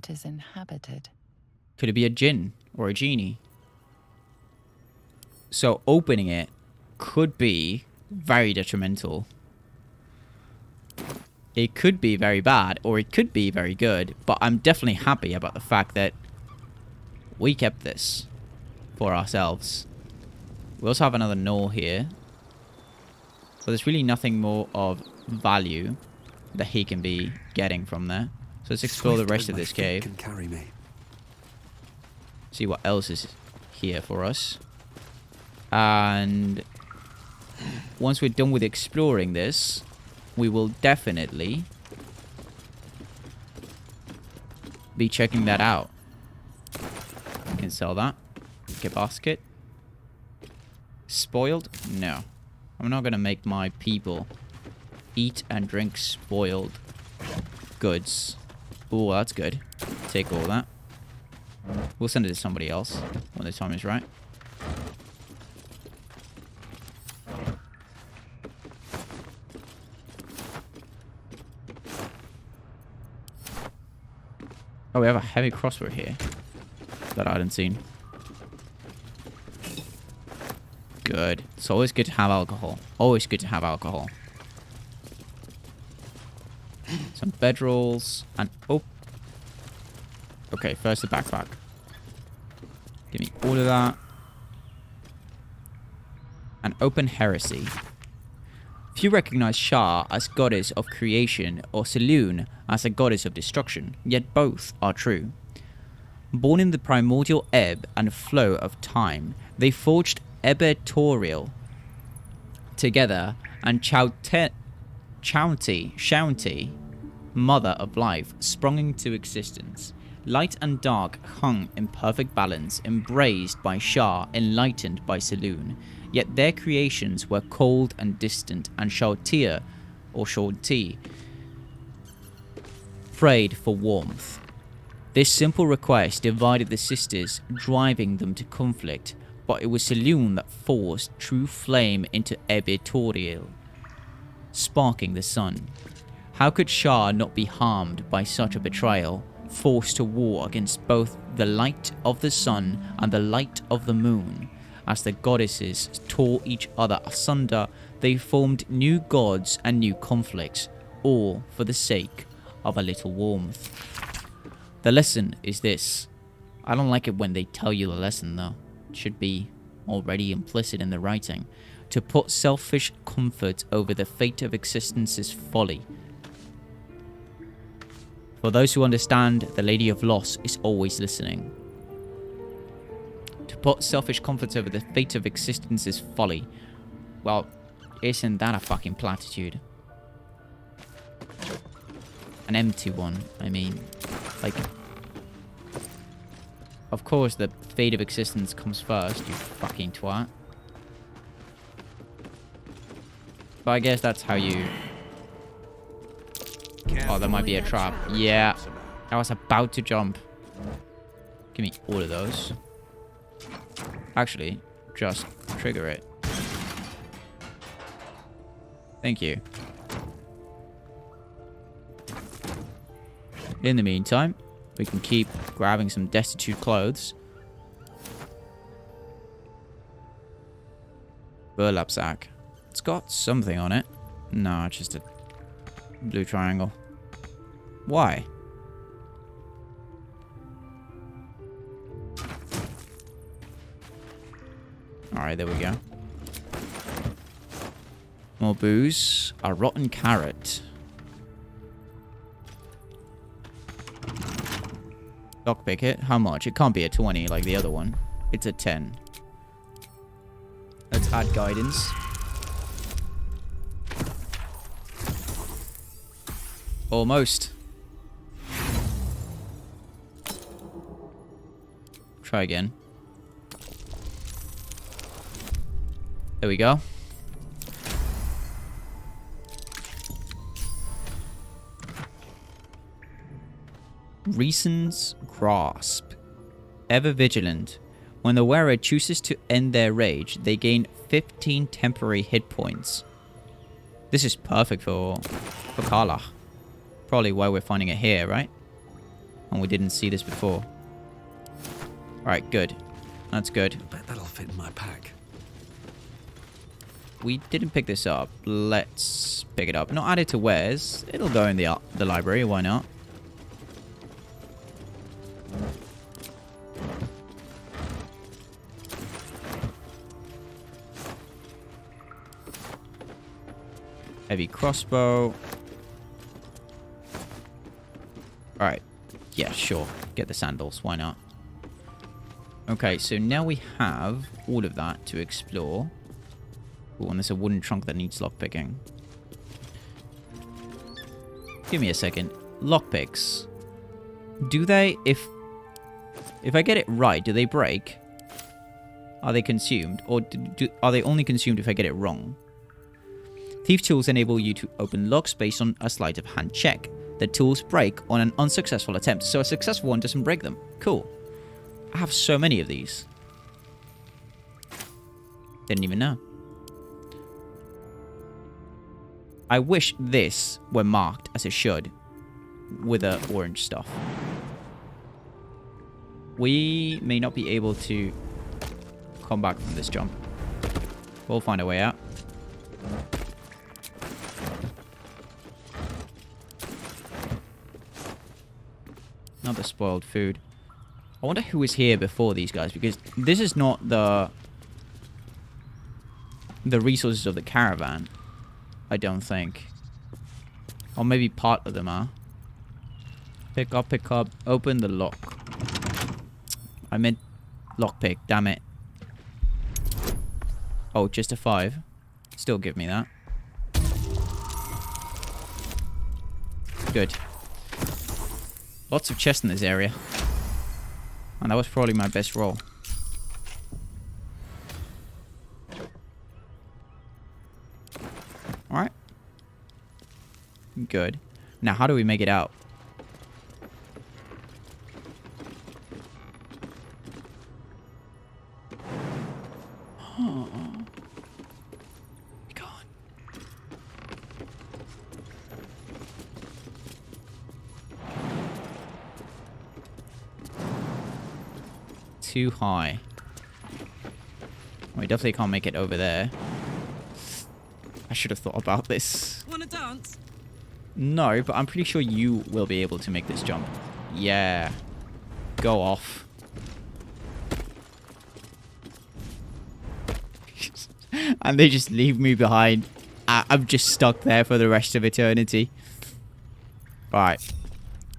it is inhabited. Could it be a djinn or a genie? So opening it could be very detrimental. It could be very bad, or it could be very good, but I'm definitely happy about the fact that we kept this for ourselves. We also have another knoll here, but there's really nothing more of value that he can be getting from there. So let's explore the rest of this cave. Can carry me. See what else is here for us. And once we're done with exploring this, we will definitely be checking that out. We can sell that. Get basket. Spoiled? No. I'm not going to make my people eat and drink spoiled goods. Oh, that's good. Take all that. We'll send it to somebody else when the time is right. Oh, we have a heavy crossbow here that I hadn't seen. Good. It's always good to have alcohol. Always good to have alcohol. Some bedrolls and... Oh. Okay, first the backpack. Give me all of that. An open heresy. Few recognize Shah as goddess of creation or Saloon as a goddess of destruction, yet both are true. Born in the primordial ebb and flow of time, they forged Ebetorial together, and Shaunti, mother of life, sprung into existence. Light and dark hung in perfect balance, embraced by Shah, enlightened by Saloon. Yet their creations were cold and distant, and Shaunti prayed for warmth. This simple request divided the sisters, driving them to conflict, but it was Saloon that forced true flame into Ebetorial, sparking the sun. How could Shah not be harmed by such a betrayal, forced to war against both the light of the sun and the light of the moon? As the goddesses tore each other asunder, they formed new gods and new conflicts, all for the sake of a little warmth. The lesson is this. I don't like it when they tell you the lesson, though. It should be already implicit in the writing. To put selfish comfort over the fate of existence is folly. For those who understand, the Lady of Loss is always listening. To put selfish comfort over the fate of existence is folly. Well, isn't that a fucking platitude? An empty one, I mean. Like, of course the fate of existence comes first, you fucking twat. But I guess that's how you... Oh, there might be a trap. Yeah. I was about to jump. Give me all of those. Actually, just trigger it. Thank you. In the meantime, we can keep grabbing some destitute clothes. Burlap sack. It's got something on it. No, it's just a blue triangle. Why? Alright, there we go. More booze. A rotten carrot. Lockpick it. How much? It can't be a 20 like the other one. It's a 10. Let's add guidance. Almost. Try again. There we go. Reason's Grasp. Ever vigilant. When the wearer chooses to end their rage, they gain 15 temporary hit points. This is perfect for Karlach. Probably why we're finding it here, right? And we didn't see this before. Alright, good. That's good. I bet that'll fit in my pack. We didn't pick this up. Let's pick it up. Not add it to wares. It'll go in the library. Why not? Heavy crossbow. Alright. Yeah, sure. Get the sandals. Why not? Okay, so now we have all of that to explore. Ooh, and there's a wooden trunk that needs lockpicking. Give me a second. Lockpicks. Do they, if I get it right, do they break? Are they consumed? Or are they only consumed if I get it wrong? Thief tools enable you to open locks based on a sleight of hand check. The tools break on an unsuccessful attempt, so a successful one doesn't break them. Cool. I have so many of these. Didn't even know. I wish this were marked as it should with the orange stuff. We may not be able to come back from this jump. We'll find a way out. Another spoiled food. I wonder who was here before these guys, because this is not the resources of the caravan. I don't think. Or maybe part of them are. Pick up, open the lock. I meant lockpick, damn it. Oh, just a 5. Still give me that. Good. Lots of chests in this area. And that was probably my best roll. Alright. Good. Now, how do we make it out? Oh. God. Too high. We definitely can't make it over there. I should have thought about this. Wanna dance? No, but I'm pretty sure you will be able to make this jump. Yeah. Go off. And they just leave me behind. I'm just stuck there for the rest of eternity. Right.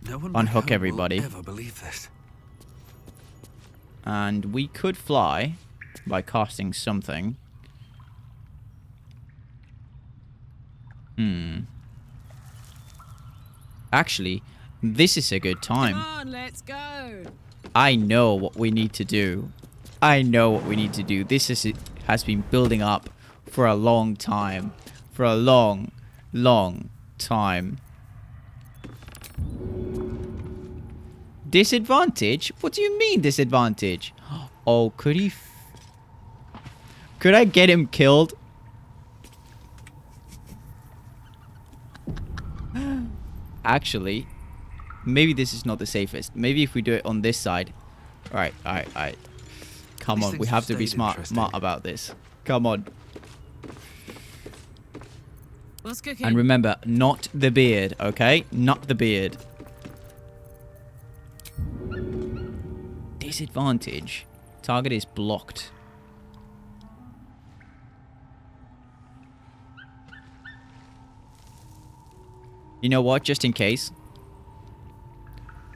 No one Unhook everybody. will ever believe this. And we could fly by casting something. Actually, this is a good time. Come on, let's go. I know what we need to do. I know what we need to do. This has been building up for a long time. For a long, long time. Disadvantage? What do you mean disadvantage? Oh, could he... Could I get him killed? Actually, maybe this is not the safest. Maybe if we do it on this side. Alright. Come on, we have to be smart about this. Come on. What's cooking? And remember, not the beard, okay? Not the beard. Disadvantage. Target is blocked. You know what? Just in case.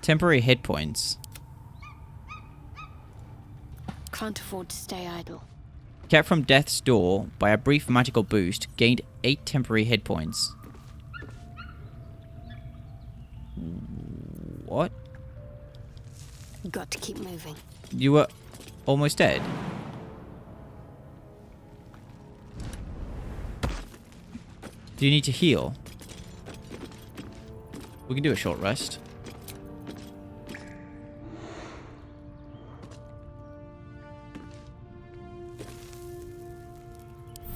Temporary hit points. Can't afford to stay idle. Kept from death's door by a brief magical boost. Gained 8 temporary hit points. What? Got to keep moving. You were almost dead. Do you need to heal? We can do a short rest.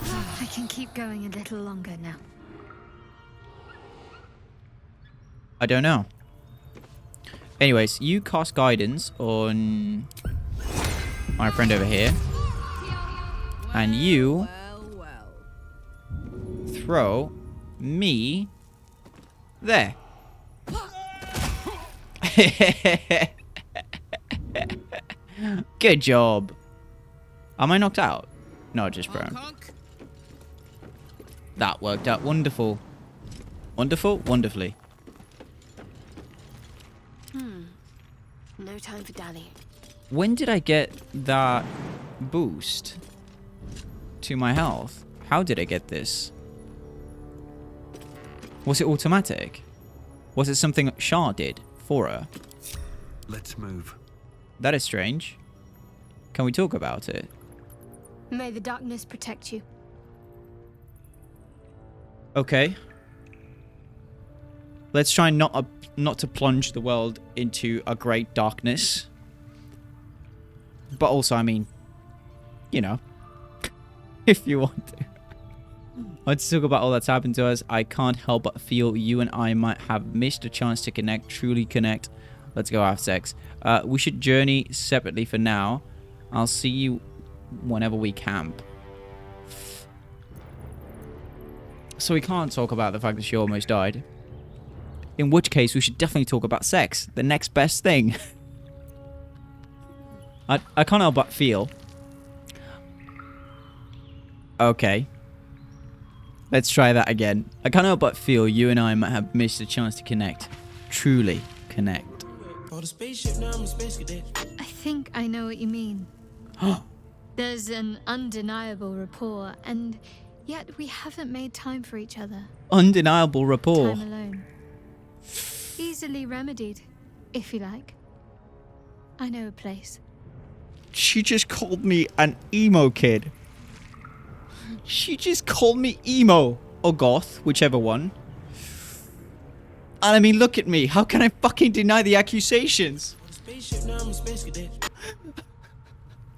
I can keep going a little longer now. I don't know. Anyways, you cast guidance on my friend over here. And you throw me there. Good job. Am I knocked out? No, just prone. That worked out wonderful. Wonderful? Wonderfully. No time for dallying. When did I get that boost to my health? How did I get this? Was it automatic? Was it something Shah did for her? Let's move. That is strange. Can we talk about it? May the darkness protect you. Okay. Let's try not to plunge the world into a great darkness. But also, I mean, you know, if you want to. Let's talk about all that's happened to us. I can't help but feel you and I might have missed a chance to connect, truly connect. Let's go have sex. We should journey separately for now. I'll see you whenever we camp. So we can't talk about the fact that she almost died. In which case, we should definitely talk about sex. The next best thing. I can't help but feel. Okay. Let's try that again. I can't help but feel you and I might have missed a chance to connect. Truly connect. On the spaceship, now I'm a space cadet. I think I know what you mean. There's an undeniable rapport, and yet we haven't made time for each other. Undeniable rapport. Time alone. Easily remedied, if you like. I know a place. She just called me an emo kid. She just called me emo. Or goth, whichever one. And I mean, look at me. How can I fucking deny the accusations? On the spaceship, now I'm a space cadet.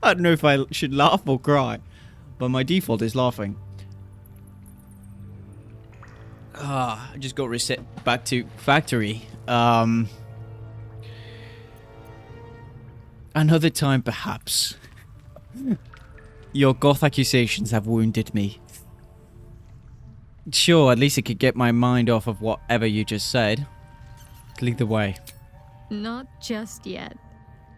I don't know if I should laugh or cry. But my default is laughing. I just got reset back to factory. Another time, perhaps. Your goth accusations have wounded me. Sure, at least it could get my mind off of whatever you just said. Lead the way. Not just yet.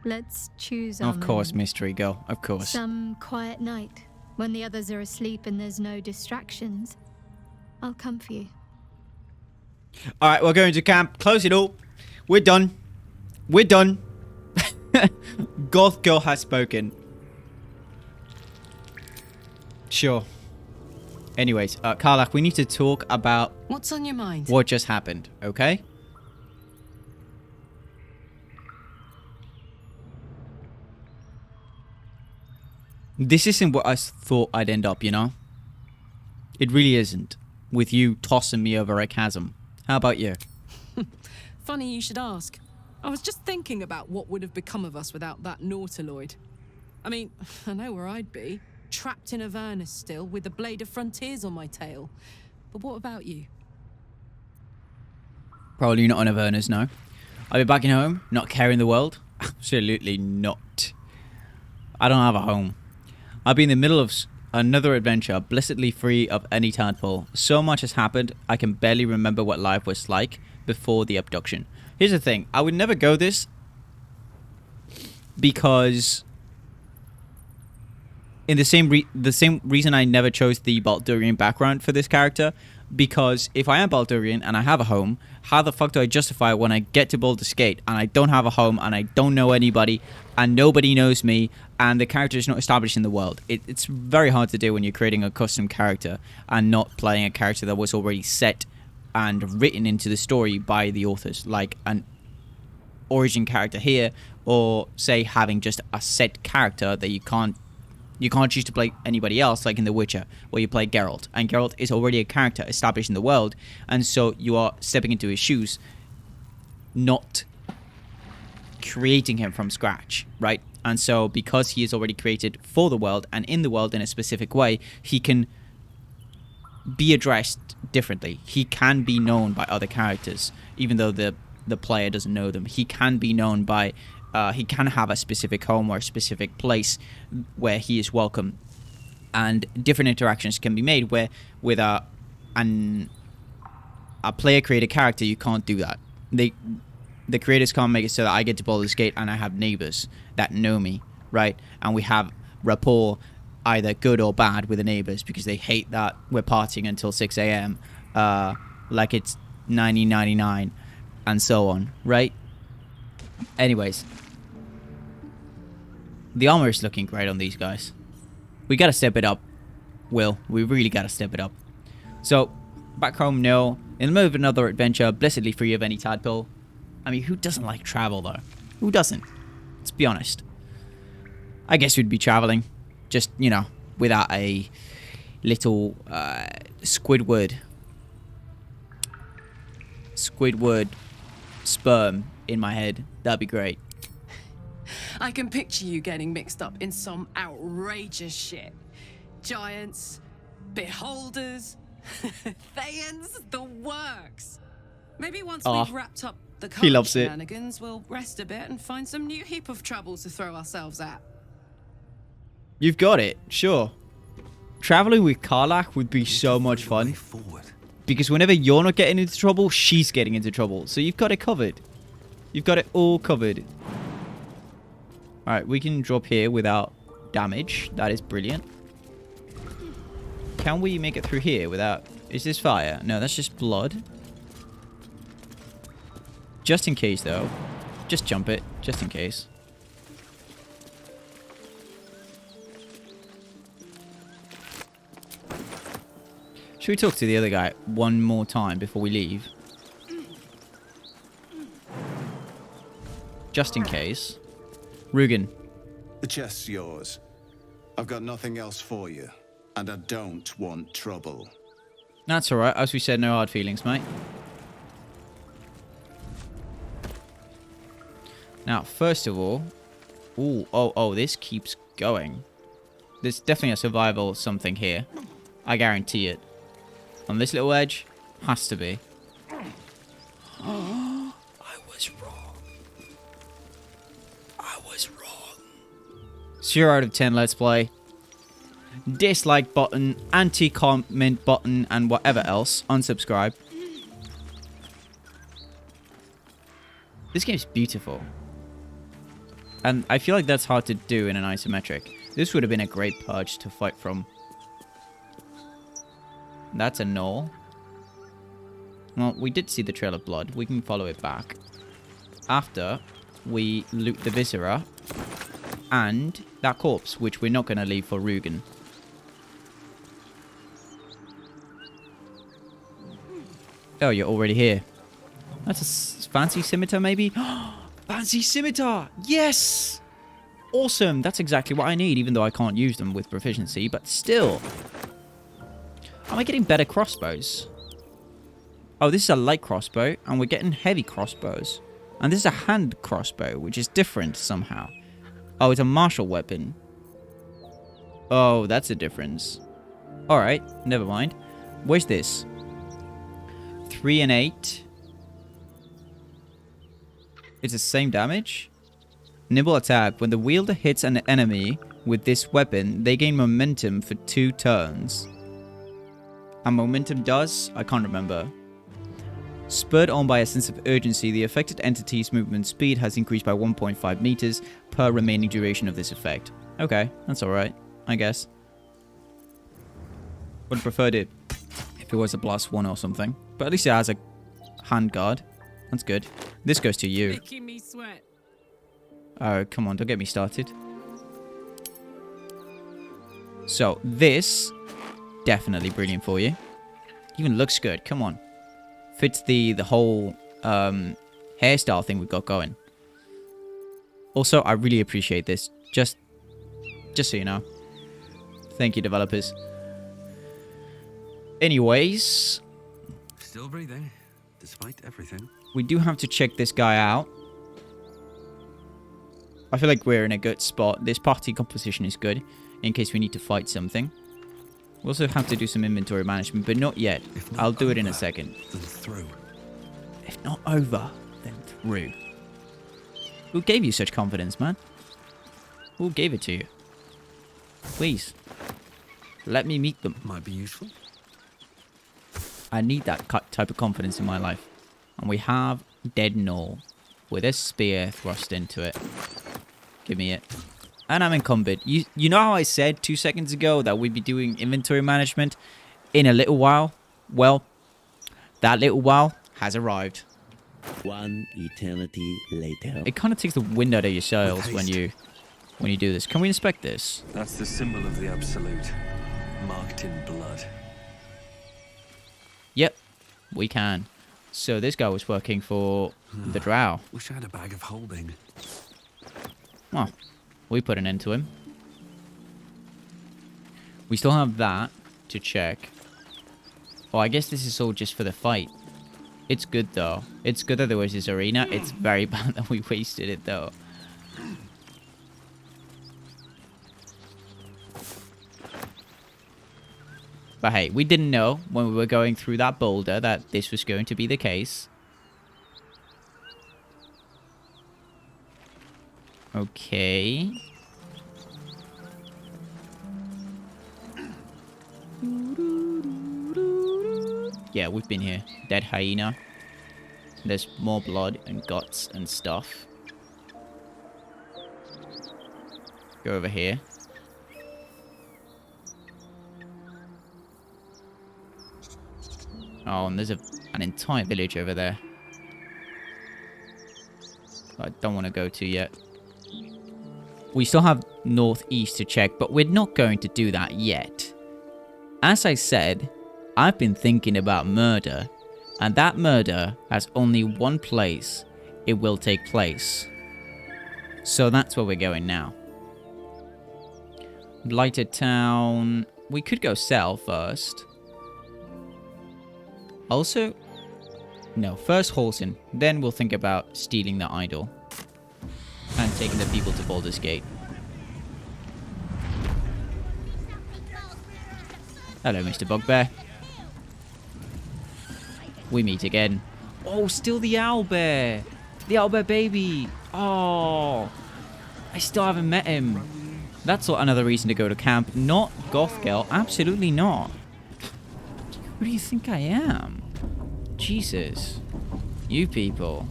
Let's choose our Of course, moment. mystery girl. Of course. Some quiet night, when the others are asleep and there's no distractions. I'll come for you. Alright, we're going to camp. Close it all. We're done. We're done. Goth girl has spoken. Sure. Anyways, Karlach, we need to talk about What's on your mind? what just happened, okay? This isn't what I thought I'd end up, you know? It really isn't. With you tossing me over a chasm. How about you? Funny you should ask. I was just thinking about what would have become of us without that Nautiloid. I mean, I know where I'd be. Trapped in Avernus still, with the Blade of Frontiers on my tail. But what about you? Probably not on Avernus, no. I'll be back in home, not caring the world. Absolutely not. I don't have a home. I'll be in the middle of another adventure, blessedly free of any tadpole. So much has happened, I can barely remember what life was like before the abduction. Here's the thing, I would never go this because in the same reason I never chose the Baldurian background for this character, because if I am Baldurian and I have a home, how the fuck do I justify when I get to Baldur's Gate and I don't have a home and I don't know anybody and nobody knows me and the character is not established in the world? It's very hard to do when you're creating a custom character and not playing a character that was already set and written into the story by the authors, like an origin character here, or say having just a set character that you can't choose to play anybody else, like in The Witcher, where you play Geralt, and Geralt is already a character established in the world, and so you are stepping into his shoes, not creating him from scratch, right? And so because he is already created for the world and in the world in a specific way, he can be addressed differently. He can be known by other characters, even though the the player doesn't know them. He can be known by, he can have a specific home or a specific place where he is welcome. And different interactions can be made where with a player-created character, you can't do that. The creators can't make it so that I get to Baldur's Gate and I have neighbors that know me, right? And we have rapport, either good or bad, with the neighbors because they hate that we're partying until 6 a.m. Like it's 1999 and so on, right? Anyways, the armor is looking great on these guys. We gotta step it up, Will. We really gotta step it up. So, back home, no. In the middle of another adventure, blessedly free of any tadpole. I mean, who doesn't like travel, though? Who doesn't? Let's be honest. I guess we'd be traveling. Just, you know, without a little Squidward sperm in my head. That'd be great. I can picture you getting mixed up in some outrageous shit. Giants, beholders, Thayans, the works. Maybe once we've wrapped up the he loves it. shenanigans, we'll rest a bit and find some new heap of trouble to throw ourselves at. You've got it, sure. Traveling with Karlach would be so much Way fun. forward. Because whenever you're not getting into trouble, she's getting into trouble. So you've got it covered. You've got it all covered. Alright, we can drop here without damage. That is brilliant. Can we make it through here without... Is this fire? No, that's just blood. Just in case, though. Just jump it. Just in case. Should we talk to the other guy one more time before we leave? Just in case. Rugen. The chest's yours. I've got nothing else for you, and I don't want trouble. That's alright. As we said, no hard feelings, mate. Now, first of all... Ooh, oh, this keeps going. There's definitely a survival something here. I guarantee it. On this little edge, has to be. I was wrong. I was wrong. 0 out of 10, let's play. Dislike button, anti-comment button, and whatever else. Unsubscribe. This game's beautiful. And I feel like that's hard to do in an isometric. This would have been a great purge to fight from. That's a null. Well, we did see the trail of blood. We can follow it back. After we loot the viscera and that corpse, which we're not going to leave for Rugen. Oh, you're already here. That's a fancy scimitar, maybe? Fancy scimitar! Yes! Awesome! That's exactly what I need, even though I can't use them with proficiency, but still. Am I getting better crossbows? Oh, this is a light crossbow, and we're getting heavy crossbows. And this is a hand crossbow, which is different somehow. Oh, it's a martial weapon. Oh, that's a difference. Alright, never mind. Where's this? 3 and 8. It's the same damage? Nimble attack. When the wielder hits an enemy with this weapon, they gain momentum for 2 turns. And momentum does? I can't remember. Spurred on by a sense of urgency, the affected entity's movement speed has increased by 1.5 meters per remaining duration of this effect. Okay, that's alright, I guess. Would have preferred it if it was a +1 or something. But at least it has a hand guard. That's good. This goes to you. Making me sweat. Oh, come on, don't get me started. So, this... definitely brilliant for you. Even looks good, come on. Fits the whole hairstyle thing we've got going. Also, I really appreciate this. Just so you know. Thank you, developers. Anyways. Still breathing, despite everything. We do have to check this guy out. I feel like we're in a good spot. This party composition is good, in case we need to fight something. We also have to do some inventory management, but not yet. I'll do it in a second. Then through. If not over, then Rue. Who gave you such confidence, man? Who gave it to you? Please. Let me meet them. Might be useful. I need that type of confidence in my life. And we have Dead Gnoll with a spear thrust into it. Give me it. And I'm encumbered. You know how I said 2 seconds ago that we'd be doing inventory management in a little while? Well, that little while has arrived. One eternity later. It kind of takes the wind out of your sails when you do this. Can we inspect this? That's the symbol of the Absolute, marked in blood. Yep, we can. So this guy was working for the Drow. Wish I had a bag of holding. Well, we put an end to him. We still have that to check. Oh, I guess this is all just for the fight. It's good, though. It's good that there was this arena. It's very bad that we wasted it, though. But hey, we didn't know when we were going through that boulder that this was going to be the case. Okay. Yeah, we've been here. Dead hyena. There's more blood and guts and stuff. Go over here. Oh, and there's an entire village over there. I don't want to go to yet. We still have northeast to check, but we're not going to do that yet. As I said, I've been thinking about murder, and that murder has only one place it will take place. So that's where we're going now. Blighted Town. We could go sell first. Also, no, first Halsin, then we'll think about stealing the idol and taking the people to Baldur's Gate. Hello, Mr. Bugbear. We meet again. Oh, still the owlbear. The owlbear baby. Oh, I still haven't met him. That's another reason to go to camp. Not Goth Girl. Absolutely not. Who do you think I am? Jesus. You people.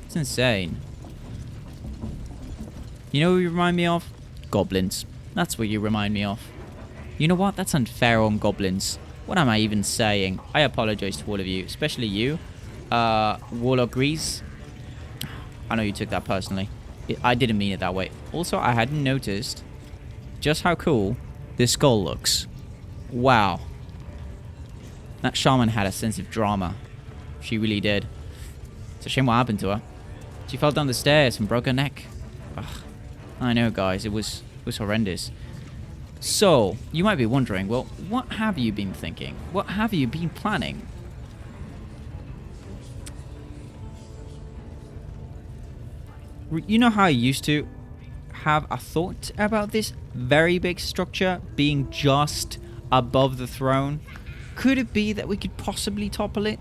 It's insane. You know who you remind me of? Goblins. That's what you remind me of. You know what? That's unfair on goblins. What am I even saying? I apologize to all of you, especially you. Warlock Grease. I know you took that personally. I didn't mean it that way. Also, I hadn't noticed just how cool this skull looks. Wow. That shaman had a sense of drama. She really did. It's a shame what happened to her. She fell down the stairs and broke her neck. Ugh. I know, guys. It was horrendous. So, you might be wondering, well, what have you been thinking? What have you been planning? You know how I used to have a thought about this very big structure being just above the throne? Could it be that we could possibly topple it?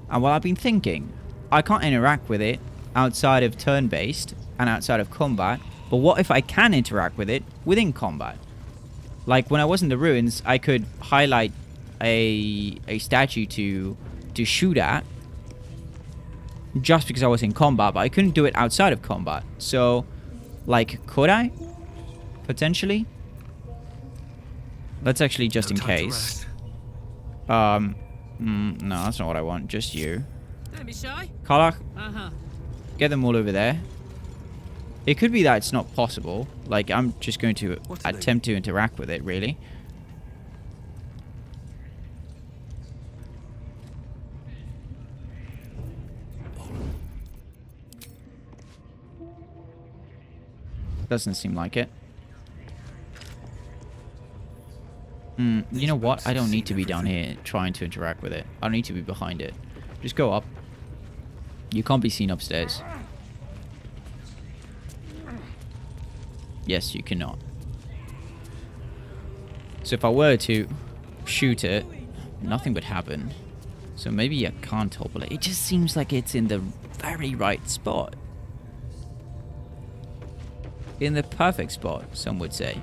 And while I've been thinking, I can't interact with it outside of turn-based and outside of combat, but what if I can interact with it within combat? Like when I was in the ruins, I could highlight a statue to shoot at just because I was in combat, but I couldn't do it outside of combat. So, like, could I? Potentially? Let's actually, just in case. No, that's not what I want. Just you. Don't be shy. Karlach, Uh-huh. get them all over there. It could be that it's not possible. Like, I'm just going to attempt to interact with it, really. Doesn't seem like it. You know what? I don't need to be down here trying to interact with it. I don't need to be behind it. Just go up. You can't be seen upstairs. Yes, you cannot. So if I were to shoot it, nothing would happen. So maybe I can't topple it. It just seems like it's in the very right spot. In the perfect spot, some would say.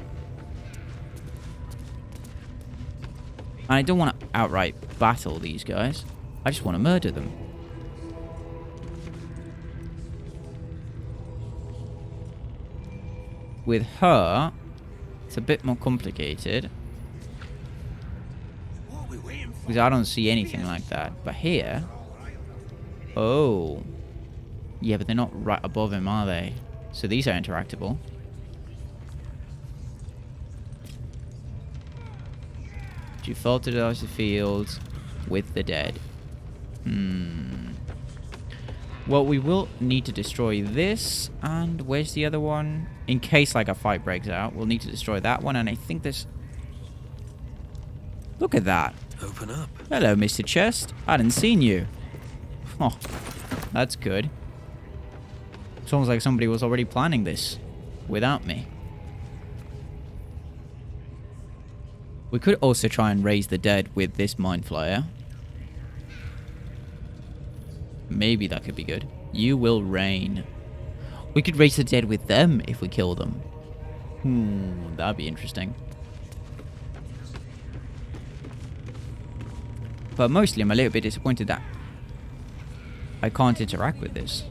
And I don't want to outright battle these guys. I just want to murder them. With her, it's a bit more complicated. Because I don't see anything like that. But here... Oh. Yeah, but they're not right above him, are they? So these are interactable. You fertilize the fields with the dead. Well, we will need to destroy this. And where's the other one? In case like a fight breaks out, we'll need to destroy that one. And I think there's... Look at that. Open up. Hello, Mr. Chest. I hadn't seen you. Oh, that's good. It's almost like somebody was already planning this without me. We could also try and raise the dead with this Mind Flyer. Maybe that could be good. You will reign. We could raise the dead with them if we kill them. That'd be interesting. But mostly I'm a little bit disappointed that I can't interact with this.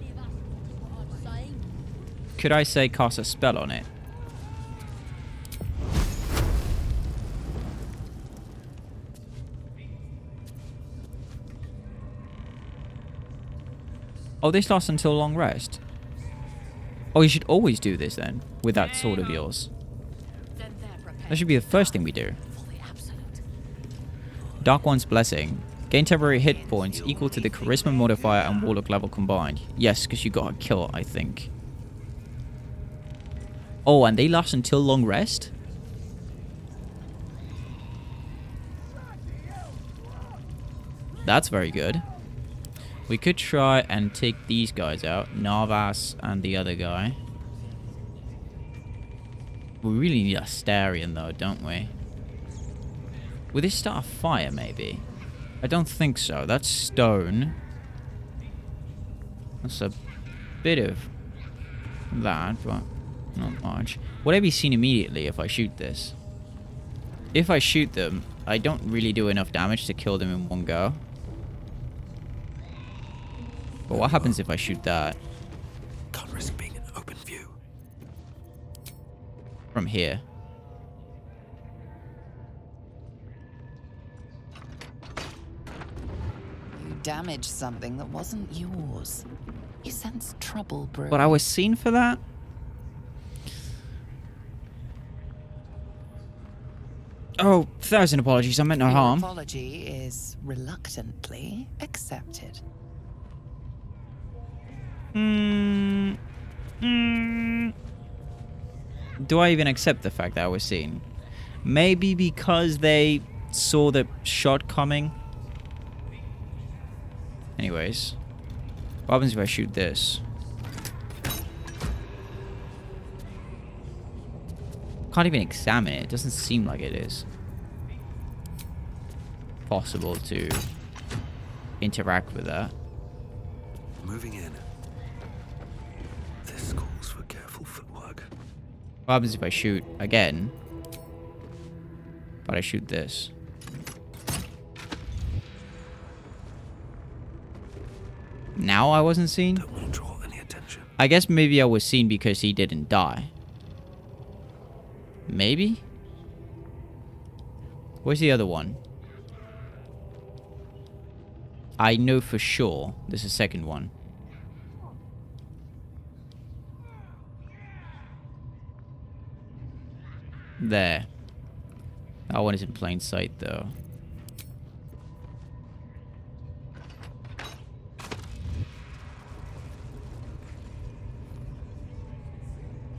Could I say cast a spell on it? Oh, this lasts until long rest. Oh, you should always do this then, with that sword of yours. That should be the first thing we do. Dark One's Blessing. Gain temporary hit points equal to the Charisma modifier and Warlock level combined. Yes, because you got a kill, I think. Oh, and they last until long rest? That's very good. We could try and take these guys out. Navas and the other guy. We really need a Astarion though, don't we? Will this start a fire, maybe? I don't think so. That's stone. That's a bit of that, but not much. Would I be seen immediately if I shoot this? If I shoot them, I don't really do enough damage to kill them in one go. But what happens if I shoot that? Can't risk being in open view. From here. You damaged something that wasn't yours. You sensed trouble brewing. But I was seen for that? Oh, 1,000 apologies. I meant no Your harm. apology is reluctantly accepted. Do I even accept the fact that I was seen? Maybe because they saw the shot coming. Anyways. What happens if I shoot this? Can't even examine it. It doesn't seem like it is possible to interact with that. Moving in. This calls for careful footwork. What happens if I shoot again? But I shoot this. Now I wasn't seen? Don't want to draw any attention. I guess maybe I was seen because he didn't die. Maybe? Where's the other one? I know for sure there's a second one. There. That one is in plain sight though.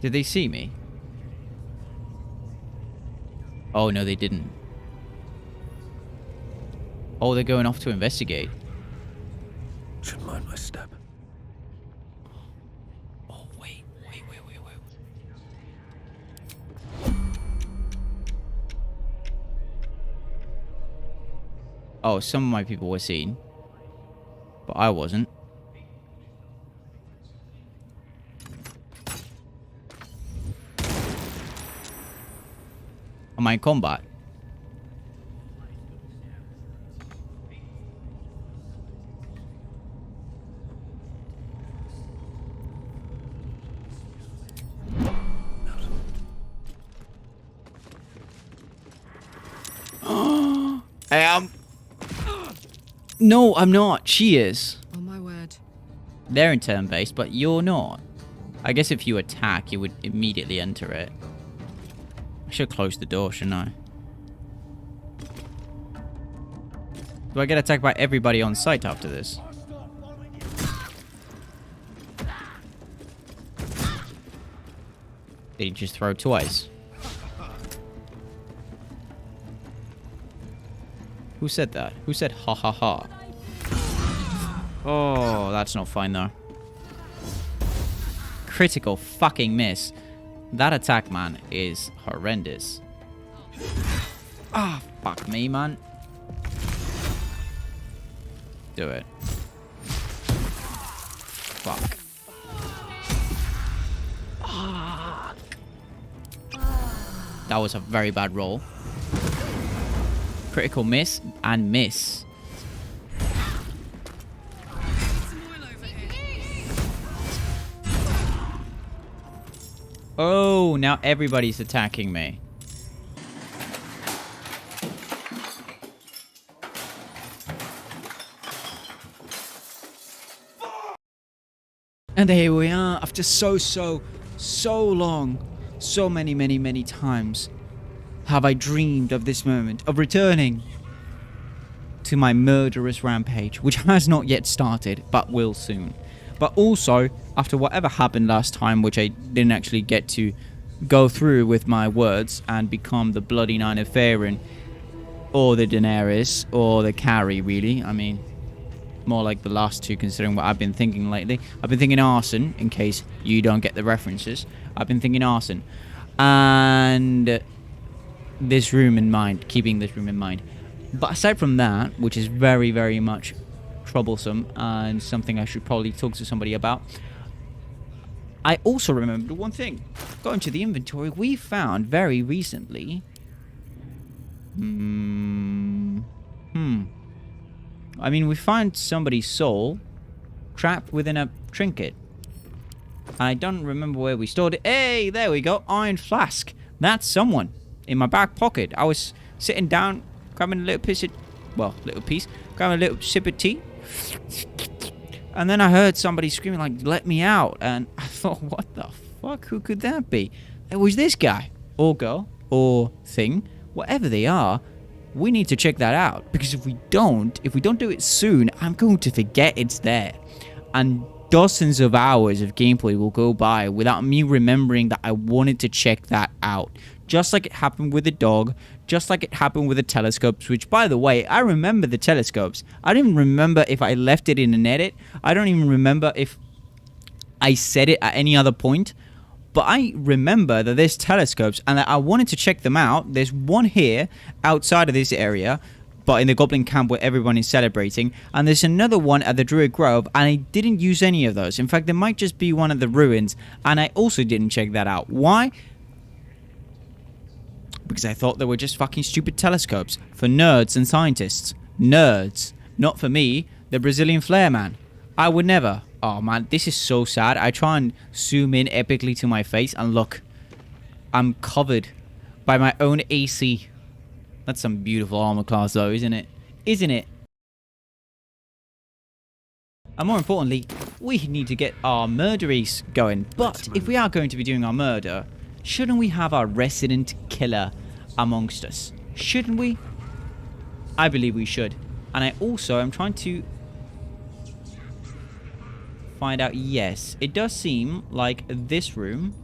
Did they see me? Oh, no, they didn't. Oh, they're going off to investigate. Should mind my step. Oh, wait. Oh, some of my people were seen. But I wasn't. Am I in combat? I am. No, I'm not. She is. Oh my word. They're in turn-based, but you're not. I guess if you attack, you would immediately enter it. I should close the door, shouldn't I? Do I get attacked by everybody on site after this? Did he just throw twice? Who said that? Who said ha ha ha? Oh, that's not fine though. Critical fucking miss. That attack, man, is horrendous. Ah, fuck me, man. Do it. Fuck. Fuck. That was a very bad roll. Critical miss and miss. Oh, now everybody's attacking me. And here we are, after so long, so many times have I dreamed of this moment, of returning to my murderous rampage, which has not yet started, but will soon. But also, after whatever happened last time, which I didn't actually get to go through with my words and become the Bloody Nine of Faerun, or the Daenerys, or the Carrie, really. I mean, more like the last two, considering what I've been thinking lately. I've been thinking Arson, in case you don't get the references. I've been thinking Arson. And this room in mind, keeping this room in mind. But aside from that, which is very much troublesome and something I should probably talk to somebody about, I also remembered one thing. Going to the inventory, we found very recently... I mean, we find somebody's soul trapped within a trinket. I don't remember where we stored it. Hey, there we go. Iron flask. That's someone. In my back pocket. I was sitting down, grabbing a little piece of... Well, grabbing a little sip of tea. And then I heard somebody screaming like, let me out. And I thought, what the fuck? Who could that be? It was this guy. Or girl. Or thing. Whatever they are. We need to check that out. Because if we don't do it soon, I'm going to forget it's there. And dozens of hours of gameplay will go by without me remembering that I wanted to check that out. Just like it happened with the dog, just like it happened with the telescopes, which, by the way, I remember the telescopes. I don't even remember if I left it in an edit. I don't even remember if I said it at any other point. But I remember that there's telescopes and that I wanted to check them out. There's one here outside of this area, but in the Goblin camp where everyone is celebrating. And there's another one at the Druid Grove, and I didn't use any of those. In fact, there might just be one at the ruins, and I also didn't check that out. Why? Because I thought they were just fucking stupid telescopes for nerds and scientists. Nerds. Not for me, the Brazilian flare man. I would never. Oh man, this is so sad. I try and zoom in epically to my face, and look. I'm covered by my own AC. That's some beautiful armor class though, isn't it? Isn't it? And more importantly, we need to get our murderies going. But if we are going to be doing our murder, shouldn't we have our resident killer amongst us? Shouldn't we? I believe we should. And I also am trying to find out. Yes, it does seem like this room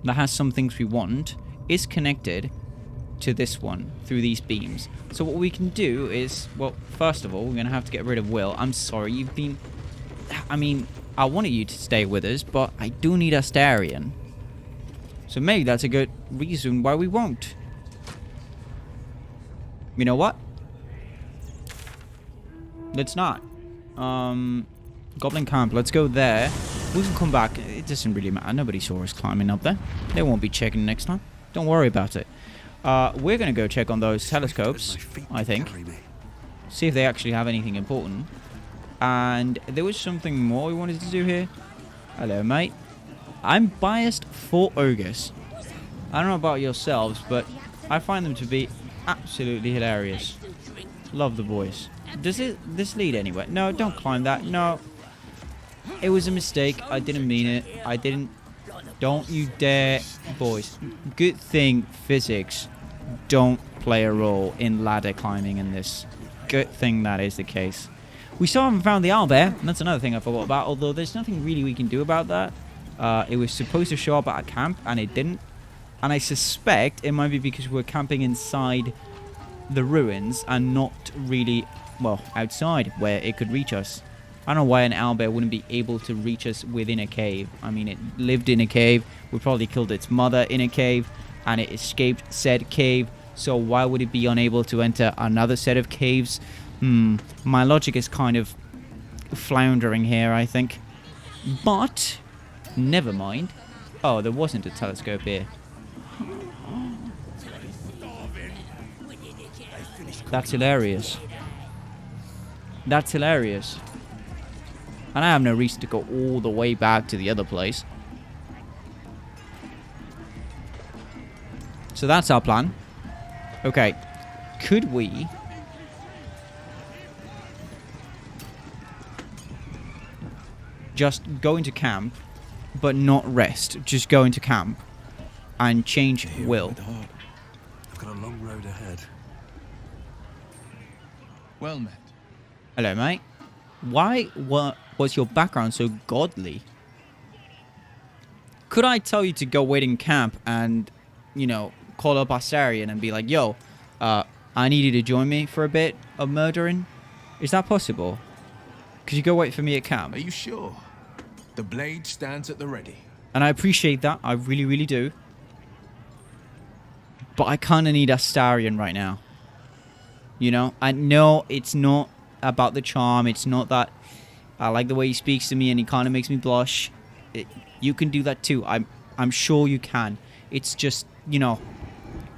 that has some things we want is connected to this one through these beams. So what we can do is, well, first of all, we're going to have to get rid of Will. I'm sorry, you've been... I mean, I wanted you to stay with us, but I do need Astarion. So maybe that's a good reason why we won't. You know what? Let's not. Goblin camp, let's go there. We can come back. It doesn't really matter. Nobody saw us climbing up there. They won't be checking next time. Don't worry about it. We're going to go check on those telescopes, My feet I think. carry me. See if they actually have anything important. And there was something more we wanted to do here. Hello, mate. I'm biased for ogres. I don't know about yourselves, but I find them to be absolutely hilarious. Love the boys. Does this lead anywhere? No, don't climb that. No. It was a mistake. I didn't mean it. I didn't. Don't you dare, boys. Good thing physics don't play a role in ladder climbing in this. Good thing that is the case. We still haven't found the owlbear, and that's another thing I forgot about, although there's nothing really we can do about that. It was supposed to show up at a camp, and it didn't. And I suspect it might be because we're camping inside the ruins and not really, well, outside where it could reach us. I don't know why an owlbear wouldn't be able to reach us within a cave. I mean, it lived in a cave. We probably killed its mother in a cave, and it escaped said cave. So why would it be unable to enter another set of caves? My logic is kind of floundering here, I think. But, never mind. Oh, there wasn't a telescope here. That's hilarious. That's hilarious. And I have no reason to go all the way back to the other place. So that's our plan. Okay. Could we... just go into camp, but not rest. Just go into camp and change will. I've got a long road ahead. Well met. Hello, mate. Why was your background so godly? Could I tell you to go wait in camp and, you know, call up Astarion and be like, yo, I need you to join me for a bit of murdering? Is that possible? Could you go wait for me at camp? Are you sure? The blade stands at the ready. And I appreciate that. I really, really do. But I kind of need Astarion right now. You know? I know it's not about the charm. It's not that I like the way he speaks to me and he kind of makes me blush. You can do that too. I'm sure you can. It's just, you know,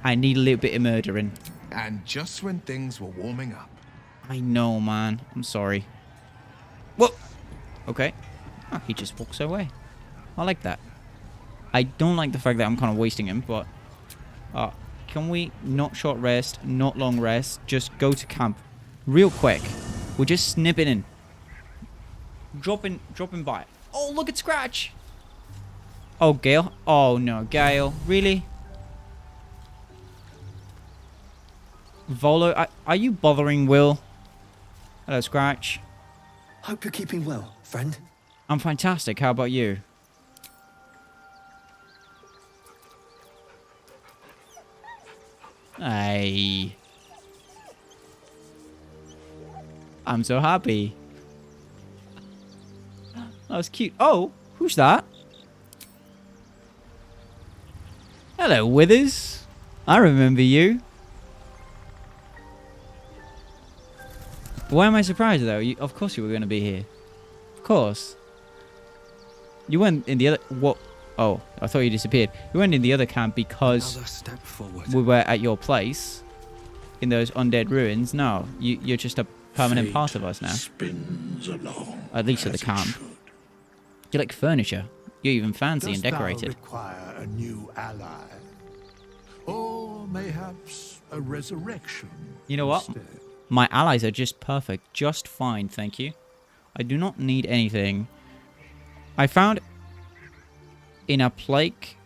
I need a little bit of murdering. And just when things were warming up. I know, man. I'm sorry. Whoa. Okay. Oh, he just walks away. I like that. I don't like the fact that I'm kind of wasting him, but... can we not short rest, not long rest, just go to camp real quick? We're just snipping in. Dropping by. Oh, look at Scratch! Oh, Gale. Oh, no, Gale. Really? Volo, are you bothering Will? Hello, Scratch. Hope you're keeping well, friend. I'm fantastic. How about you? Hey. I'm so happy. That was cute. Oh, who's that? Hello, Withers. I remember you. Why am I surprised, though? Of course you were going to be here. Of course. You went in the other... What? Oh, I thought you disappeared. You went in the other camp because Another step forward. we were at your place in those undead ruins. No, you're just a permanent part of us now. Spins along At least at the as it camp. should. You're like furniture. You're even fancy and Dost thou decorated. require a new ally? Or mayhaps a resurrection? You know what? instead? My allies are just perfect. Just fine, thank you. I do not need anything. I found in a plaque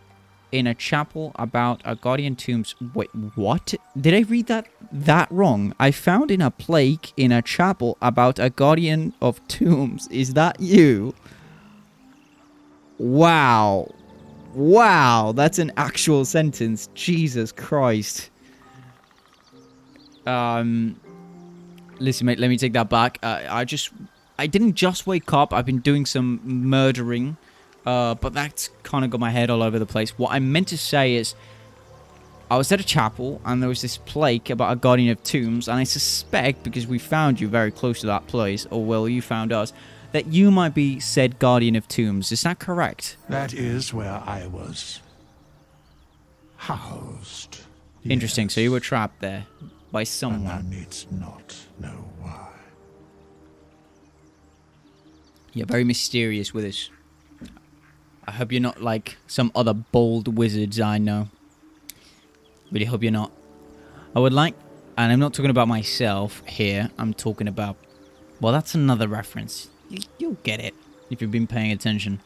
in a chapel about a guardian tombs. Wait, what? Did I read that wrong? I found in a plaque in a chapel about a guardian of tombs. Is that you? Wow. Wow, that's an actual sentence. Jesus Christ. Listen, mate, let me take that back. I didn't just wake up. I've been doing some murdering. But that's kind of got my head all over the place. What I meant to say is, I was at a chapel, and there was this plaque about a guardian of tombs, and I suspect, because we found you very close to that place, or well, you found us, that you might be said guardian of tombs. Is that correct? That is where I was housed. Interesting, so you were trapped there by And someone. thou needst not know why. You're very mysterious with this. I hope you're not like some other bold wizards I know. Really hope you're not. I would like, and I'm not talking about myself here, I'm talking about, well, that's another reference. You'll get it if you've been paying attention.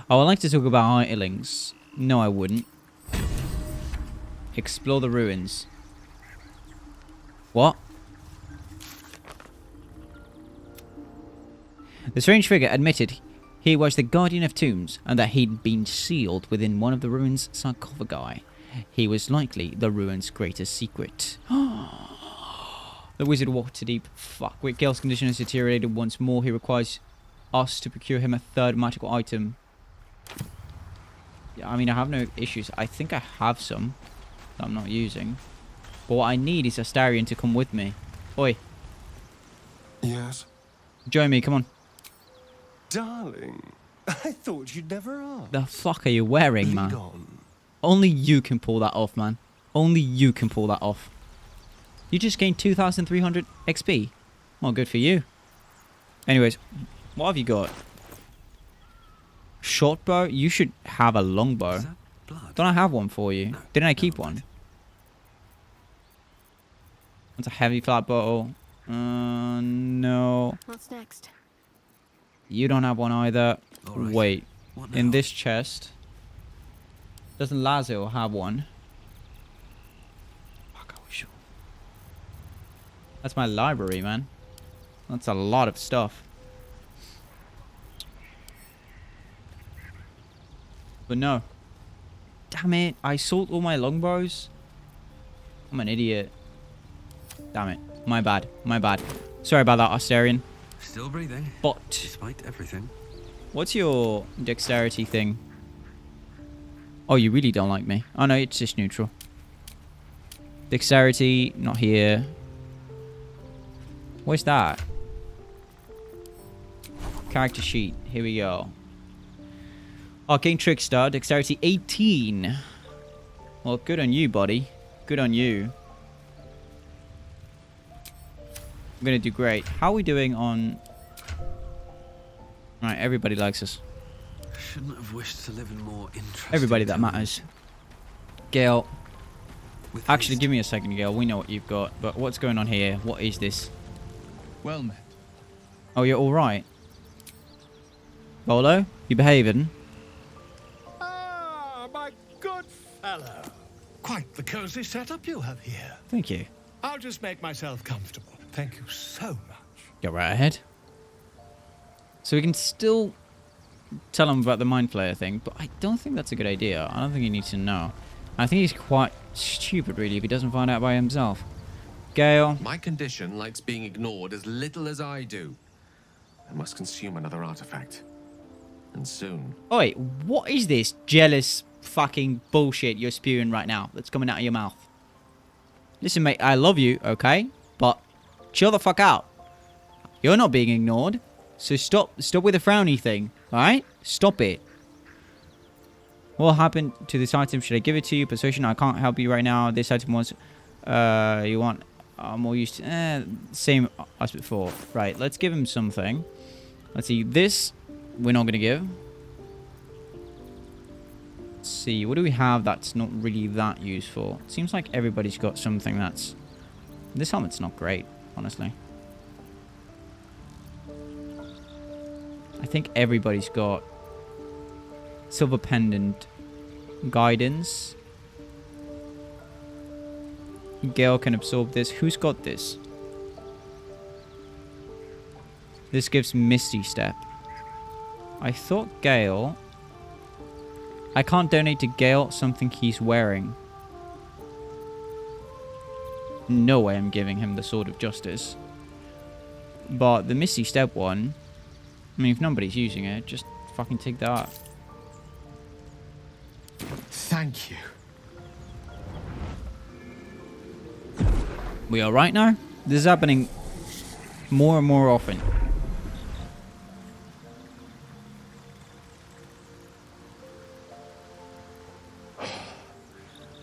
I would like to talk about idlings. No, I wouldn't. Explore the ruins. What? The strange figure admitted he was the guardian of tombs and that he'd been sealed within one of the ruins' sarcophagi. He was likely the ruins' greatest secret. The wizard walked to deep. Fuck. Wait, Gale's condition has deteriorated once more. He requires us to procure him a third magical item. Yeah, I mean, I have no issues. I think I have some that I'm not using. But what I need is Astarion to come with me. Oi. Yes? Join me, come on. Darling, I thought you'd never ask. The fuck are you wearing, man? Lead on. Only you can pull that off, man. Only you can pull that off. You just gained 2,300 XP. Well, good for you. Anyways, what have you got? Short bow? You should have a long bow. Is that blood? Don't I have one for you? No, Didn't I keep never one? mind. That's a heavy flat bow. No. What's next? You don't have one either. All right. Wait. What In now? this chest. Doesn't Lazio have one? Fuck, are we sure? That's my library, man. That's a lot of stuff. But no. Damn it. I sold all my longbows. I'm an idiot. Damn it. My bad. My bad. Sorry about that, Astarion. Still breathing, But despite everything. what's your dexterity thing? Oh, you really don't like me. Oh, no, it's just neutral. Dexterity, not here. Where's that? Character sheet. Here we go. Arcane Trickster, dexterity 18. Well, good on you, buddy. Good on you. I'm gonna do great. How are we doing on... Right, everybody likes us. Shouldn't have wished to live in more interesting Everybody that times. matters. Gale. With Actually, haste. give me a second, Gale. We know what you've got. But what's going on here? What is this? Well met. Oh, you're alright. Bolo, you behaving? Ah, my good fellow. Quite the cozy setup you have here. Thank you. I'll just make myself comfortable. Thank you so much. Go right ahead. So we can still tell him about the Mind Flayer thing, but I don't think that's a good idea. I don't think he needs to know. I think he's quite stupid, really, if he doesn't find out by himself. Gale. My condition likes being ignored as little as I do. I must consume another artifact. And soon. Oi, what is this jealous fucking bullshit you're spewing right now that's coming out of your mouth? Listen, mate, I love you, okay? But chill the fuck out. You're not being ignored. So stop with the frowny thing, alright? Stop it. What happened to this item? Should I give it to you? Persuasion, I can't help you right now. This item was, you want more used to, same as before. Right, let's give him something. Let's see, this, we're not going to give. Let's see, what do we have that's not really that useful? It seems like everybody's got something that's... This helmet's not great, honestly. I think everybody's got silver pendant, guidance. Gale can absorb this. Who's got this? This gives Misty Step. I thought Gale... I can't donate to Gale something he's wearing. No way I'm giving him the Sword of Justice. But the Misty Step one... I mean, if nobody's using it, just fucking take that. Thank you. We alright now? This is happening more and more often.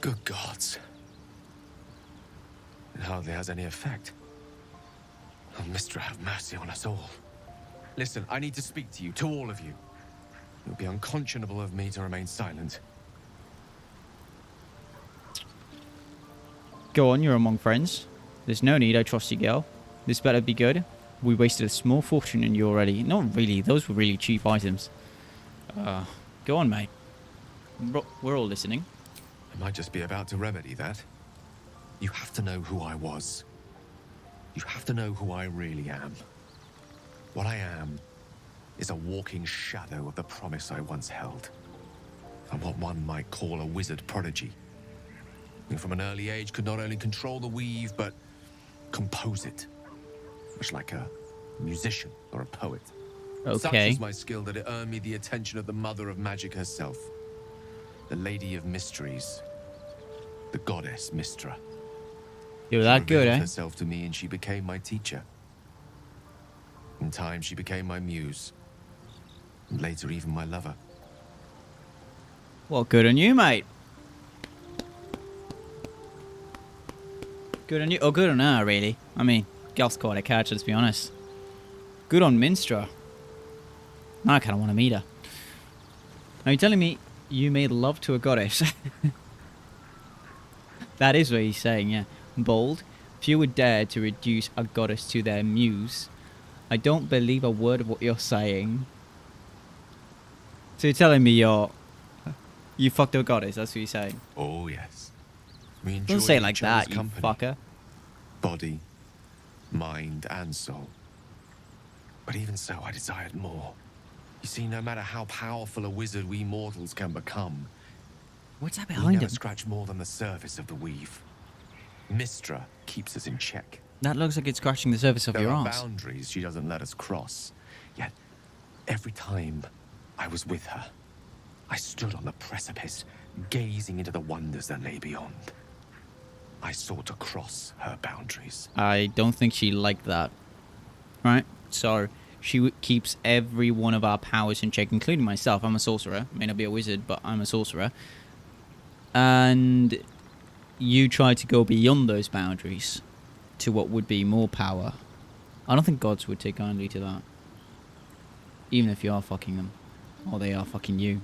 Good gods. It hardly has any effect. Oh, Mistra, have mercy on us all. Listen, I need to speak to you, to all of you. It would be unconscionable of me to remain silent. Go on, you're among friends. There's no need, I trust you, girl. This better be good. We wasted a small fortune on you already. Not really, those were really cheap items. Go on, mate. We're all listening. I might just be about to remedy that. You have to know who I was. You have to know who I really am. What I am is a walking shadow of the promise I once held. I'm what one might call a wizard prodigy. Who from an early age could not only control the weave, but compose it. Much like a musician or a poet. Okay. Such was my skill that it earned me the attention of the mother of magic herself. The Lady of Mysteries. The goddess Mistra. You're that good, revealed eh? herself to me and she became my teacher. In time, she became my muse. And later, even my lover. Well, good on you, mate. Good on you. Oh, good on her, really. I mean, girl's quite a catch, let's be honest. Good on Minstra. Now I kind of want to meet her. Are you telling me you made love to a goddess? That is what he's saying, yeah. Bold. Few would dare to reduce a goddess to their muse. I don't believe a word of what you're saying. So you're telling me you fucked a goddess, that's what you're saying? Oh, yes. We Don't enjoyed say it like each other's that, you company. fucker. Body, mind, and soul. But even so, I desired more. You see, no matter how powerful a wizard we mortals can become, What's that we behind never him? scratch more than the surface of the weave. Mistra keeps us in check. That looks like it's scratching the surface of There your are arse. boundaries she doesn't let us cross. Yet, every time I was with her, I stood on the precipice, gazing into the wonders that lay beyond. I sought to cross her boundaries. I don't think she liked that. Right? So, she keeps every one of our powers in check, including myself. I'm a sorcerer. May not be a wizard, but I'm a sorcerer. And you try to go beyond those boundaries to what would be more power. I don't think gods would take kindly to that. Even if you are fucking them. Or they are fucking you.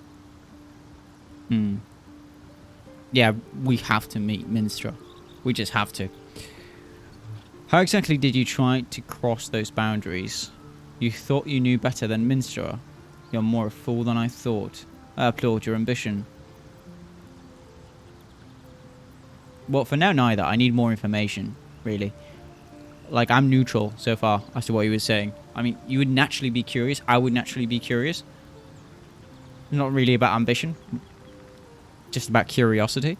Yeah, we have to meet Minstra. We just have to. How exactly did you try to cross those boundaries? You thought you knew better than Minstra. You're more a fool than I thought. I applaud your ambition. Well, for now, neither. I need more information, really. Like, I'm neutral so far as to what he was saying. I mean, you would naturally be curious. I would naturally be curious. Not really about ambition. Just about curiosity.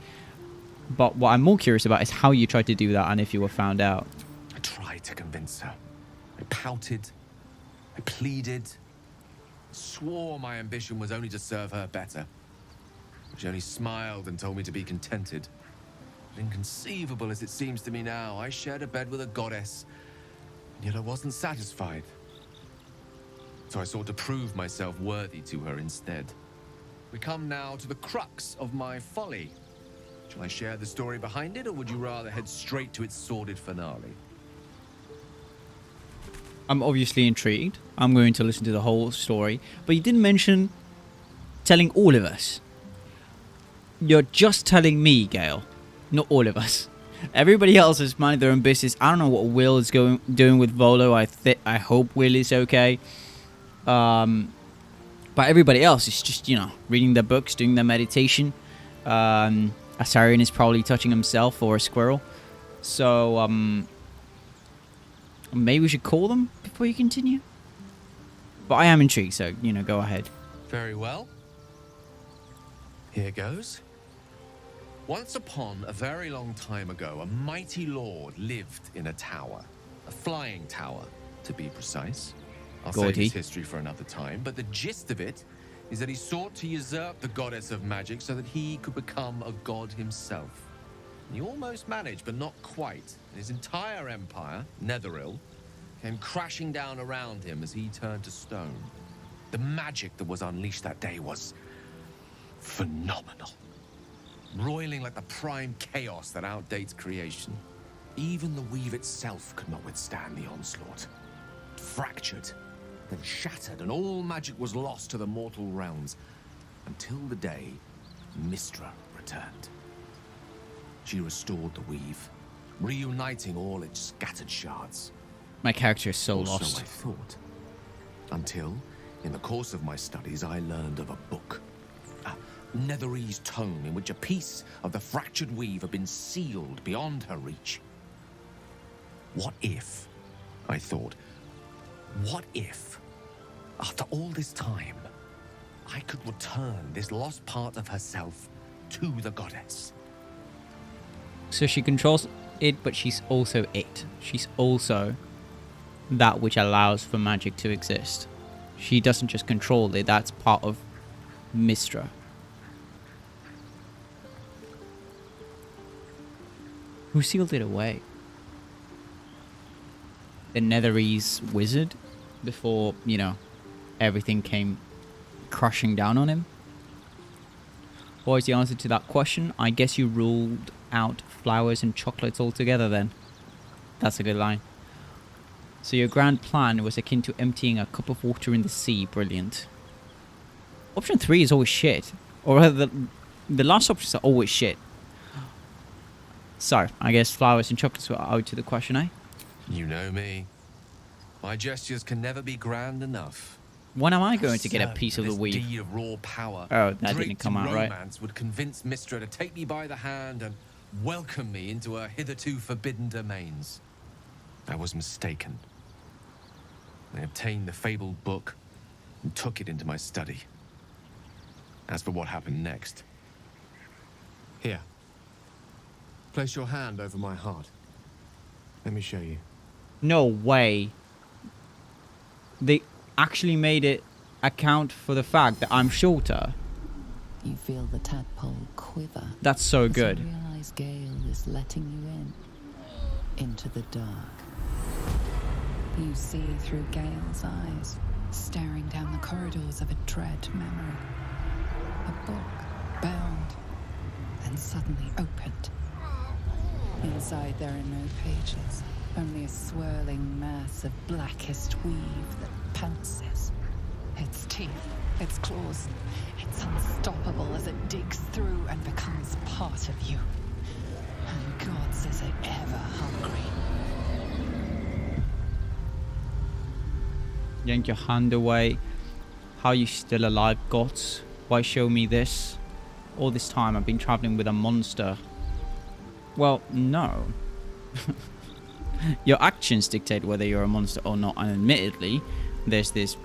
But what I'm more curious about is how you tried to do that and if you were found out. I tried to convince her. I pouted. I pleaded. Swore my ambition was only to serve her better. She only smiled and told me to be contented. Inconceivable as it seems to me now, I shared a bed with a goddess, and yet I wasn't satisfied. So I sought to prove myself worthy to her instead. We come now to the crux of my folly. Shall I share the story behind it, or would you rather head straight to its sordid finale? I'm obviously intrigued. I'm going to listen to the whole story. But you didn't mention telling all of us. You're just telling me, Gale. Not all of us. Everybody else is minding their own business. I don't know what Will is doing with Volo. I hope Will is okay. But everybody else is just, reading their books, doing their meditation. Asarian is probably touching himself or a squirrel. So, maybe we should call them before you continue? But I am intrigued, so, go ahead. Very well. Here goes. Once upon a very long time ago, a mighty lord lived in a tower. A flying tower, to be precise. I'll save his history for another time, but the gist of it is that he sought to usurp the goddess of magic so that he could become a god himself. He almost managed, but not quite. His entire empire, Netheril, came crashing down around him as he turned to stone. The magic that was unleashed that day was phenomenal. Roiling like the prime chaos that outdates creation. Even the weave itself could not withstand the onslaught. It fractured, then shattered, and all magic was lost to the mortal realms, until the day Mystra returned. She restored the weave, reuniting all its scattered shards. My character is so Or lost. so I thought. Until, in the course of my studies, I learned of a book. A Netherese tome in which a piece of the fractured weave had been sealed beyond her reach. What if, I thought, what if, after all this time, I could return this lost part of herself to the goddess? So she controls it, but she's also it. She's also that which allows for magic to exist. She doesn't just control it, that's part of Mystra. Who sealed it away? The Netherese wizard? Before, you know, everything came crashing down on him? What is the answer to that question? I guess you ruled out flowers and chocolates altogether then. That's a good line. So your grand plan was akin to emptying a cup of water in the sea. Brilliant. Option 3 is always shit. Or rather, the last options are always shit. So, I guess flowers and chocolates were out to the question, eh? You know me. My gestures can never be grand enough. When am I going to get a Certain piece of the this weave? deed of raw power, Oh, that didn't draped come in out right. romance, would convince Mystra to take me by the hand and welcome me into her hitherto forbidden domains. I was mistaken. I obtained the fabled book and took it into my study. As for what happened next, here. Place your hand over my heart. Let me show you. No way. They actually made it account for the fact that I'm shorter. You feel the tadpole quiver. That's so good. You realize Gale is letting you in. Into the dark. You see through Gale's eyes, staring down the corridors of a dread memory. A book, bound, and suddenly opened. Inside there are no pages, only a swirling mass of blackest weave that pounces. Its teeth, its claws, it's unstoppable as it digs through and becomes part of you. And gods, is it ever hungry. Yank your hand away. How are you still alive, gods? Why show me this? All this time I've been traveling with a monster. Well, no. Your actions dictate whether you're a monster or not, and admittedly, there's this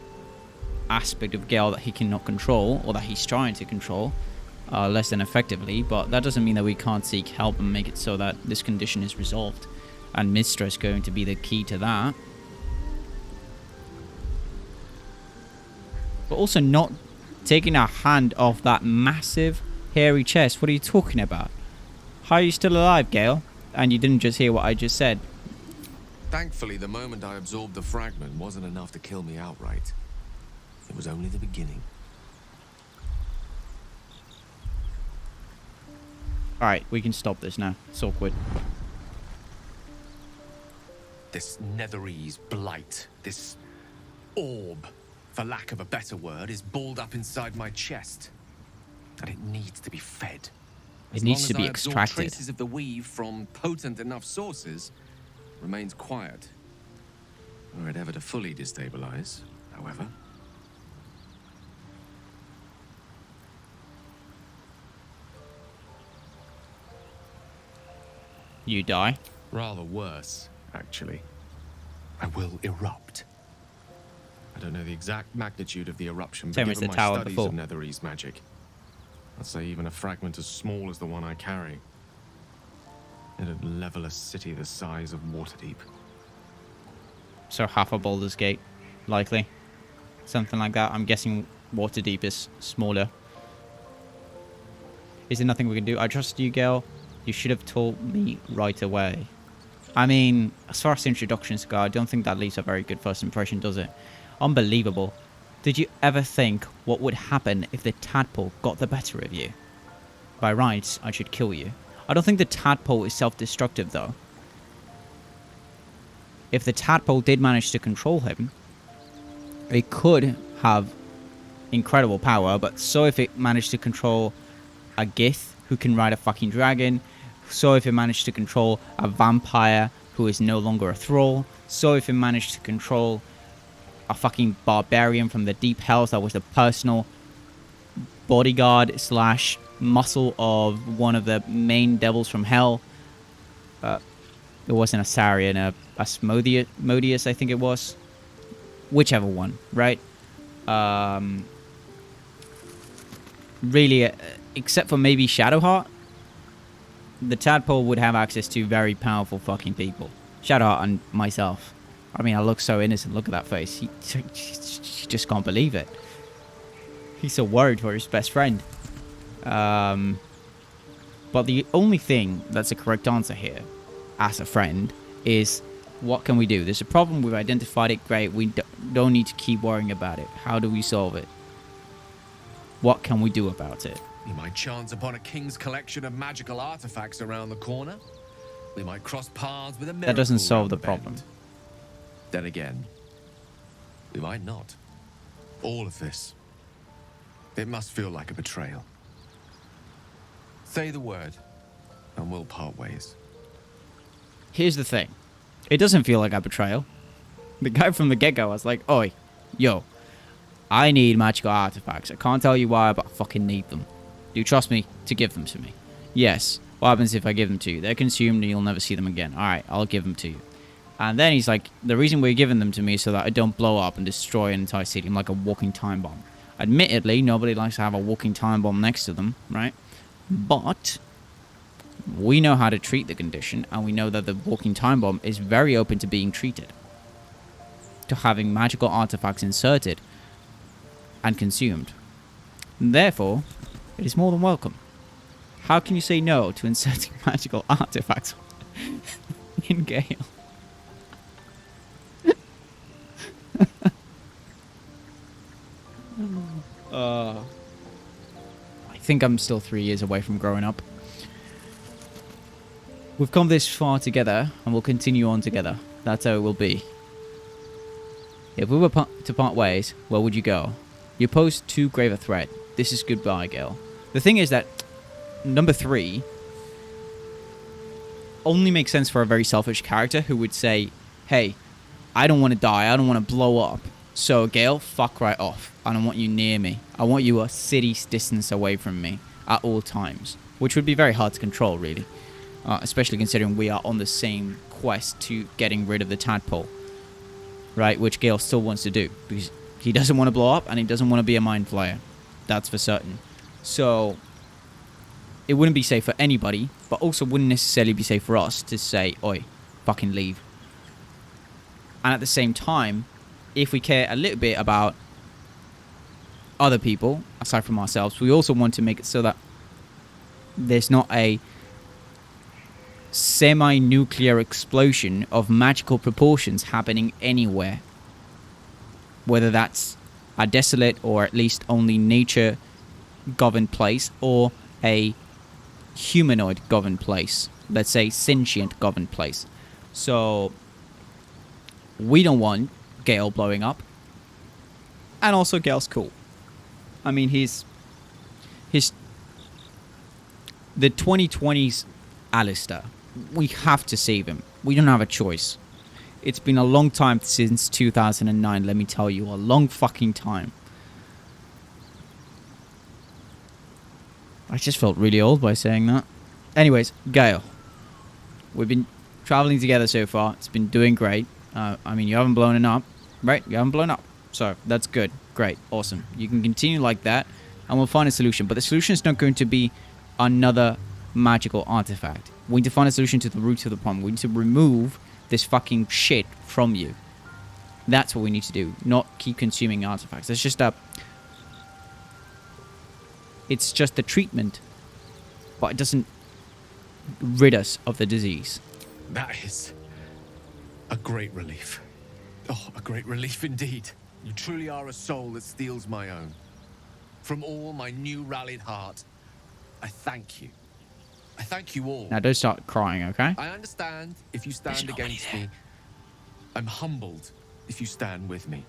aspect of Gale that he cannot control, or that he's trying to control, less than effectively, but that doesn't mean that we can't seek help and make it so that this condition is resolved. And Mystra is going to be the key to that. But also not taking our hand off that massive, hairy chest. What are you talking about? How are you still alive, Gale? And you didn't just hear what I just said. Thankfully, the moment I absorbed the fragment wasn't enough to kill me outright. It was only the beginning. Alright, we can stop this now. It's awkward. This Netherese blight, this orb, for lack of a better word, is balled up inside my chest. And it needs to be fed. It needs to be As long as I absorb extracted. traces of the weave from potent enough sources, remains quiet. Were it ever to fully destabilize, however. You die. Rather worse, actually. I will erupt. I don't know the exact magnitude of the eruption, but Same as given the my tower studies before. of Netherese magic, I'd say even a fragment as small as the one I carry, it'd level a city the size of Waterdeep. So half a Baldur's Gate, likely. Something like that. I'm guessing Waterdeep is smaller. Is there nothing we can do? I trust you, Gale. You should have told me right away. I mean, as far as introductions go, I don't think that leaves a very good first impression, does it? Unbelievable. Did you ever think what would happen if the tadpole got the better of you? By rights, I should kill you. I don't think the tadpole is self-destructive, though. if the tadpole did manage to control him, it could have incredible power. But so if it managed to control a Goth who can ride a fucking dragon, so if it managed to control a vampire who is no longer a thrall, so if it managed to control a fucking barbarian from the deep hells that was the personal bodyguard slash muscle of one of the main devils from hell. It wasn't a Sarian, a Asmodeus, I think it was. Whichever one, right? Really, except for maybe Shadowheart, the tadpole would have access to very powerful fucking people. Shadowheart and myself. I mean, I look so innocent. Look at that face. He just can't believe it. He's so worried for his best friend. But the only thing that's a correct answer here, as a friend, is what can we do? There's a problem. We've identified it. Great. We don't need to keep worrying about it. How do we solve it? What can we do about it? We might chance upon a king's collection of magical artifacts around the corner. We might cross paths with a miracle. That doesn't solve around the bend. problem. Then again, we might not. All of this. It must feel like a betrayal. Say the word, and we'll part ways. Here's the thing. It doesn't feel like a betrayal. The guy from the get-go was like, oi, yo, I need magical artifacts. I can't tell you why, but I fucking need them. Do you trust me to give them to me? Yes. What happens if I give them to you? They're consumed and you'll never see them again. Alright, I'll give them to you. And then he's like, the reason we're giving them to me is so that I don't blow up and destroy an entire city. I'm like a walking time bomb. Admittedly, nobody likes to have a walking time bomb next to them, right? But we know how to treat the condition, and we know that the walking time bomb is very open to being treated, to having magical artifacts inserted and consumed. Therefore, it is more than welcome. How can you say no to inserting magical artifacts in Gale? I think I'm still 3 years away from growing up. We've come this far together, and we'll continue on together. That's how it will be. If we were to part ways, where would you go? You pose too grave a threat. This is goodbye, Gale. The thing is that number 3 only makes sense for a very selfish character who would say, hey, I don't want to die. I don't want to blow up. So, Gale, fuck right off. I don't want you near me. I want you a city's distance away from me at all times. Which would be very hard to control, really. Especially considering we are on the same quest to getting rid of the tadpole. Right? Which Gale still wants to do. Because he doesn't want to blow up and he doesn't want to be a mind flayer. That's for certain. So, it wouldn't be safe for anybody. But also wouldn't necessarily be safe for us to say, oi, fucking leave. And at the same time, if we care a little bit about other people, aside from ourselves, we also want to make it so that there's not a semi-nuclear explosion of magical proportions happening anywhere. Whether that's a desolate or at least only nature-governed place or a humanoid-governed place. Let's say sentient-governed place. So, we don't want Gale blowing up. And also Gale's cool. I mean, he's the 2020s Alistair. We have to save him. We don't have a choice. It's been a long time since 2009, let me tell you. A long fucking time. I just felt really old by saying that. Anyways, Gale. We've been traveling together so far. It's been doing great. I mean, you haven't blown it up, right? You haven't blown up. So, that's good. Great. Awesome. You can continue like that, and we'll find a solution. But the solution is not going to be another magical artifact. We need to find a solution to the root of the problem. We need to remove this fucking shit from you. That's what we need to do. Not keep consuming artifacts. It's just it's just a treatment. But it doesn't rid us of the disease. That is a great relief. Oh, a great relief indeed. You truly are a soul that steals my own. From all my new rallied heart, I thank you. I thank you all. Now don't start crying, okay? I understand if you stand against me. I'm humbled if you stand with me.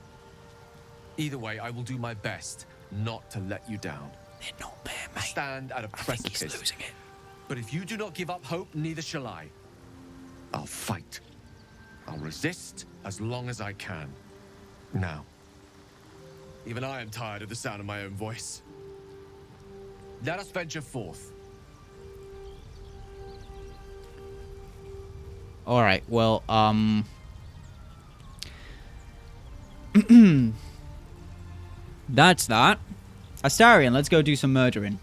Either way, I will do my best not to let you down. They're not there, I mate. stand at a I think precipice. he's losing it. But if you do not give up hope, neither shall I. I'll fight. I'll resist as long as I can. Now, even I am tired of the sound of my own voice. Let us venture forth. All right. Well, that's that. Astarion, let's go do some murdering.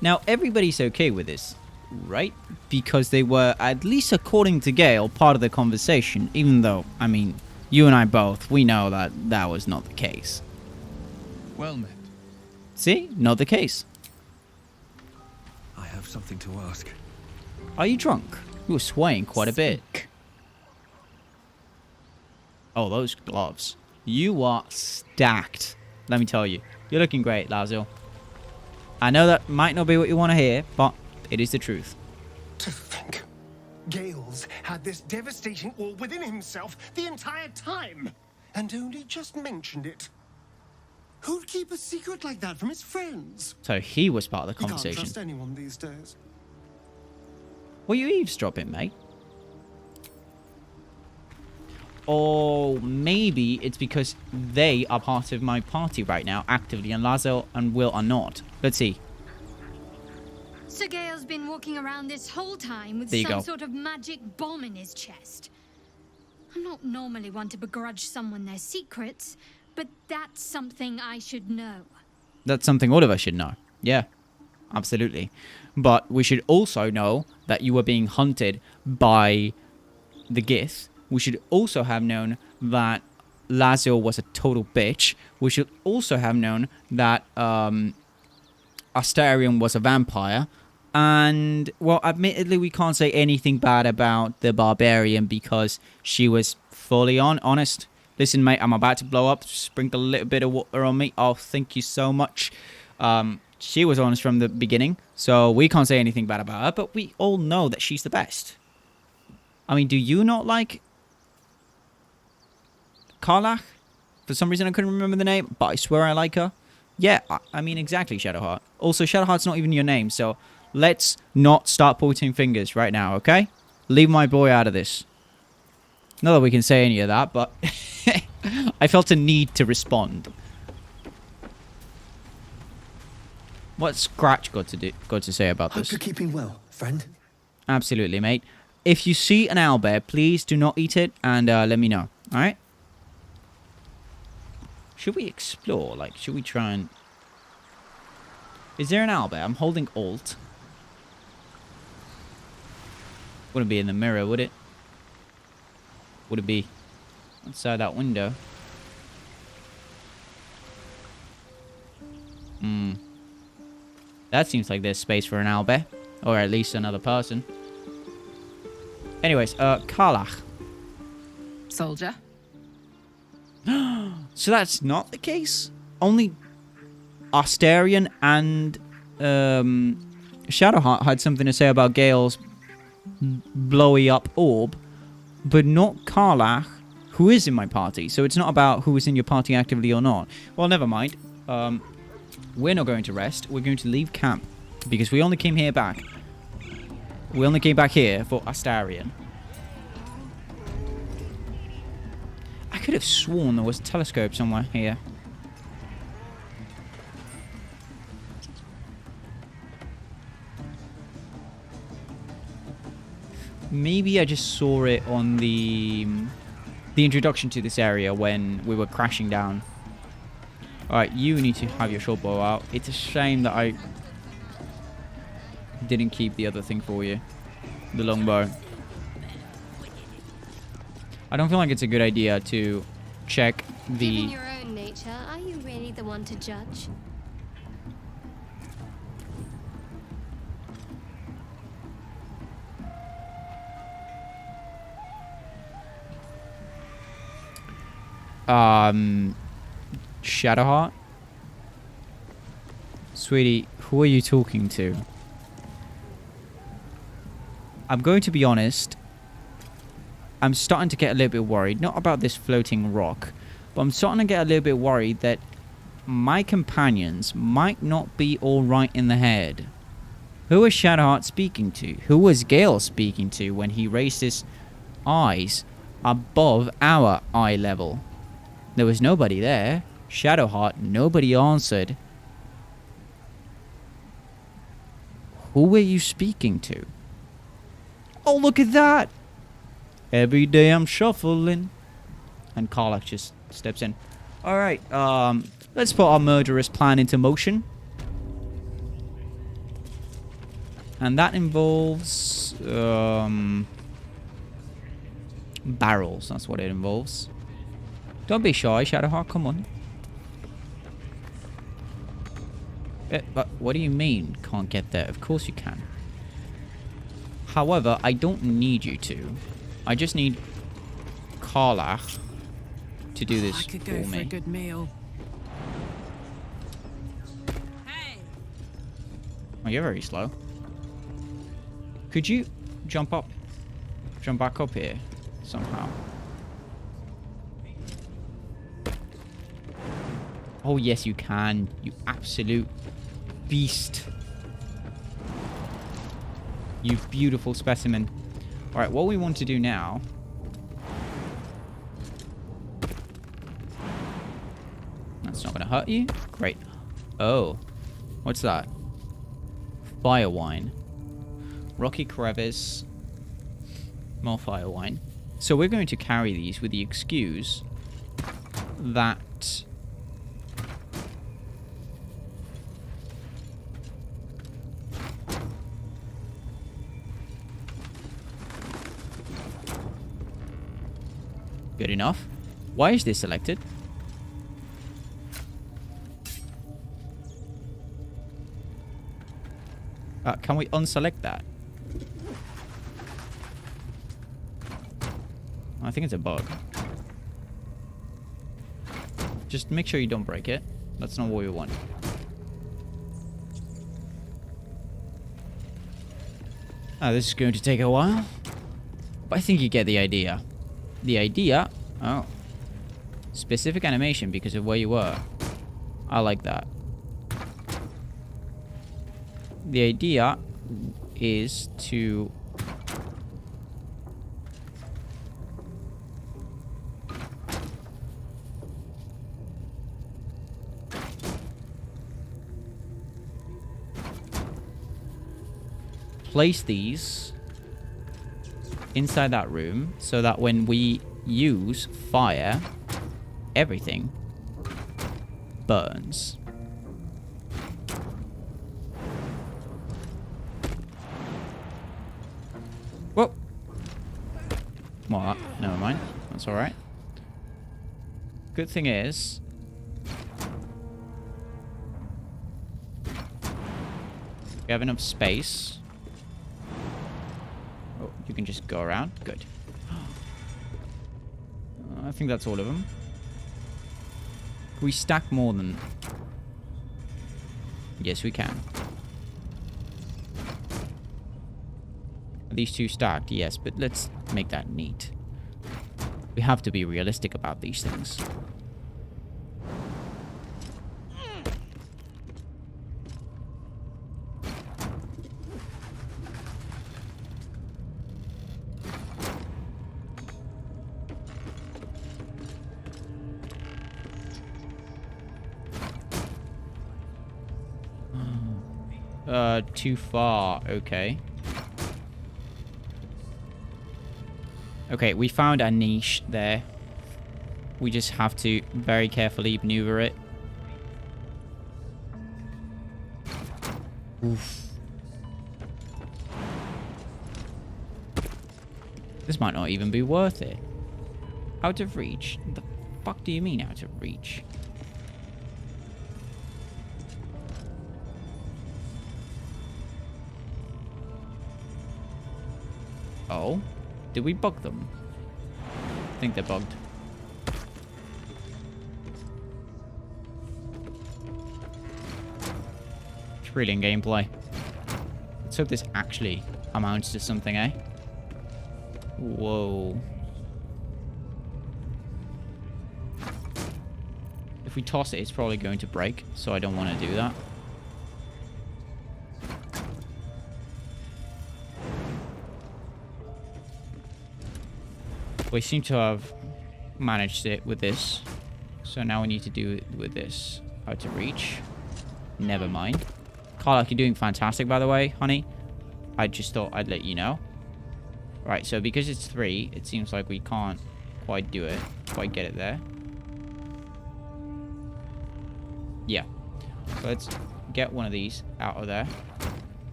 Now, everybody's okay with this, right? Because they were, at least according to Gale, part of the conversation, even though, I mean, you and I both, we know that that was not the case. Well met. See? Not the case. I have something to ask. Are you drunk? You were swaying quite a bit. Oh, those gloves. You are stacked. Let me tell you. You're looking great, Lazio. I know that might not be what you want to hear, but it is the truth. To think, Gales had this devastating all within himself the entire time, and only just mentioned it. Who'd keep a secret like that from his friends? So he was part of the You can't conversation. trust anyone these days. Were you eavesdropping, mate? Or maybe it's because they are part of my party right now, actively, and Lazo and Will are not. Let's see. So Gale's been walking around this whole time with There you some go. sort of magic bomb in his chest. I'm not normally one to begrudge someone their secrets, but that's something I should know. That's something all of us should know. Yeah, absolutely. But we should also know that you were being hunted by the Gith. We should also have known that Lazio was a total bitch. We should also have known that Astarion was a vampire. And, well, admittedly, we can't say anything bad about the Barbarian because she was fully honest. Listen, mate, I'm about to blow up. Sprinkle a little bit of water on me. Oh, thank you so much. She was honest from the beginning, so we can't say anything bad about her, but we all know that she's the best. I mean, do you not like Karlach? For some reason, I couldn't remember the name, but I swear I like her. Yeah, I mean, exactly, Shadowheart. Also, Shadowheart's not even your name, so let's not start pointing fingers right now, okay? Leave my boy out of this. Not that we can say any of that, but I felt a need to respond. What's Scratch got to say about this? Hope you're keeping well, friend. Absolutely, mate. If you see an owlbear, please do not eat it and let me know. All right? Should we explore? Like, should we try and... Is there an owlbear? I'm holding Alt. Wouldn't be in the mirror, would it? Would it be outside that window? That seems like there's space for an owlbear. Or at least another person. Anyways, Karlach. Soldier. So that's not the case? Only Astarion and Shadowheart had something to say about Gale's blowy up orb, but not Karlach, who is in my party. So it's not about who is in your party actively or not. Well, never mind. We're not going to rest. We're going to leave camp because we only came here back. We only came back here for Astarion. I could have sworn there was a telescope somewhere here. Maybe I just saw it on the introduction to this area when we were crashing down. Alright, you need to have your short bow out. It's a shame that I didn't keep the other thing for you. The longbow. I don't feel like it's a good idea to check the... Given your own nature, are you really the one to judge? Shadowheart? Sweetie, who are you talking to? I'm going to be honest. I'm starting to get a little bit worried. Not about this floating rock, but I'm starting to get a little bit worried that my companions might not be all right in the head. Who was Shadowheart speaking to? Who was Gale speaking to when he raised his eyes above our eye level? There was nobody there. Shadowheart, nobody answered. Who were you speaking to? Oh, look at that! Every day I'm shuffling. And Karlach just steps in. Alright, let's put our murderous plan into motion. And that involves... barrels, that's what it involves. Don't be shy, Shadowheart, come on. But what do you mean, can't get there? Of course you can. However, I don't need you to. I just need Karlach to do this I could for go for me. a good meal. Hey! Oh, you're very slow. Could you jump back up here somehow? Oh, yes, you can. You absolute beast. You beautiful specimen. Alright, what we want to do now... That's not going to hurt you. Great. Oh. What's that? Fire wine. Rocky crevice. More fire wine. So we're going to carry these with the excuse that... Good enough. Why is this selected? Can we unselect that? I think it's a bug. Just make sure you don't break it. That's not what we want. This is going to take a while. But I think you get the idea. The idea... Oh. Specific animation because of where you were. I like that. The idea is to... place these inside that room so that when we use fire, everything burns. Whoa. Well, never mind. That's alright. Good thing is... we have enough space. Oh, you can just go around. Good. I think that's all of them. Can we stack more than... Yes, we can. Are these two stacked? Yes, but let's make that neat. We have to be realistic about these things. Too far. Okay. Okay, we found a niche there. We just have to very carefully maneuver it. Oof. This might not even be worth it. Out of reach? What the fuck do you mean out of reach? Oh? Did we bug them? I think they're bugged. Thrilling gameplay. Let's hope this actually amounts to something, eh? Whoa. If we toss it, it's probably going to break, so I don't want to do that. We seem to have managed it with this. So now we need to do it with this. How to reach. Never mind. Carla, you're doing fantastic, by the way, honey. I just thought I'd let you know. Right, so because it's 3, it seems like we can't quite do it. Quite get it there. Yeah. So let's get one of these out of there.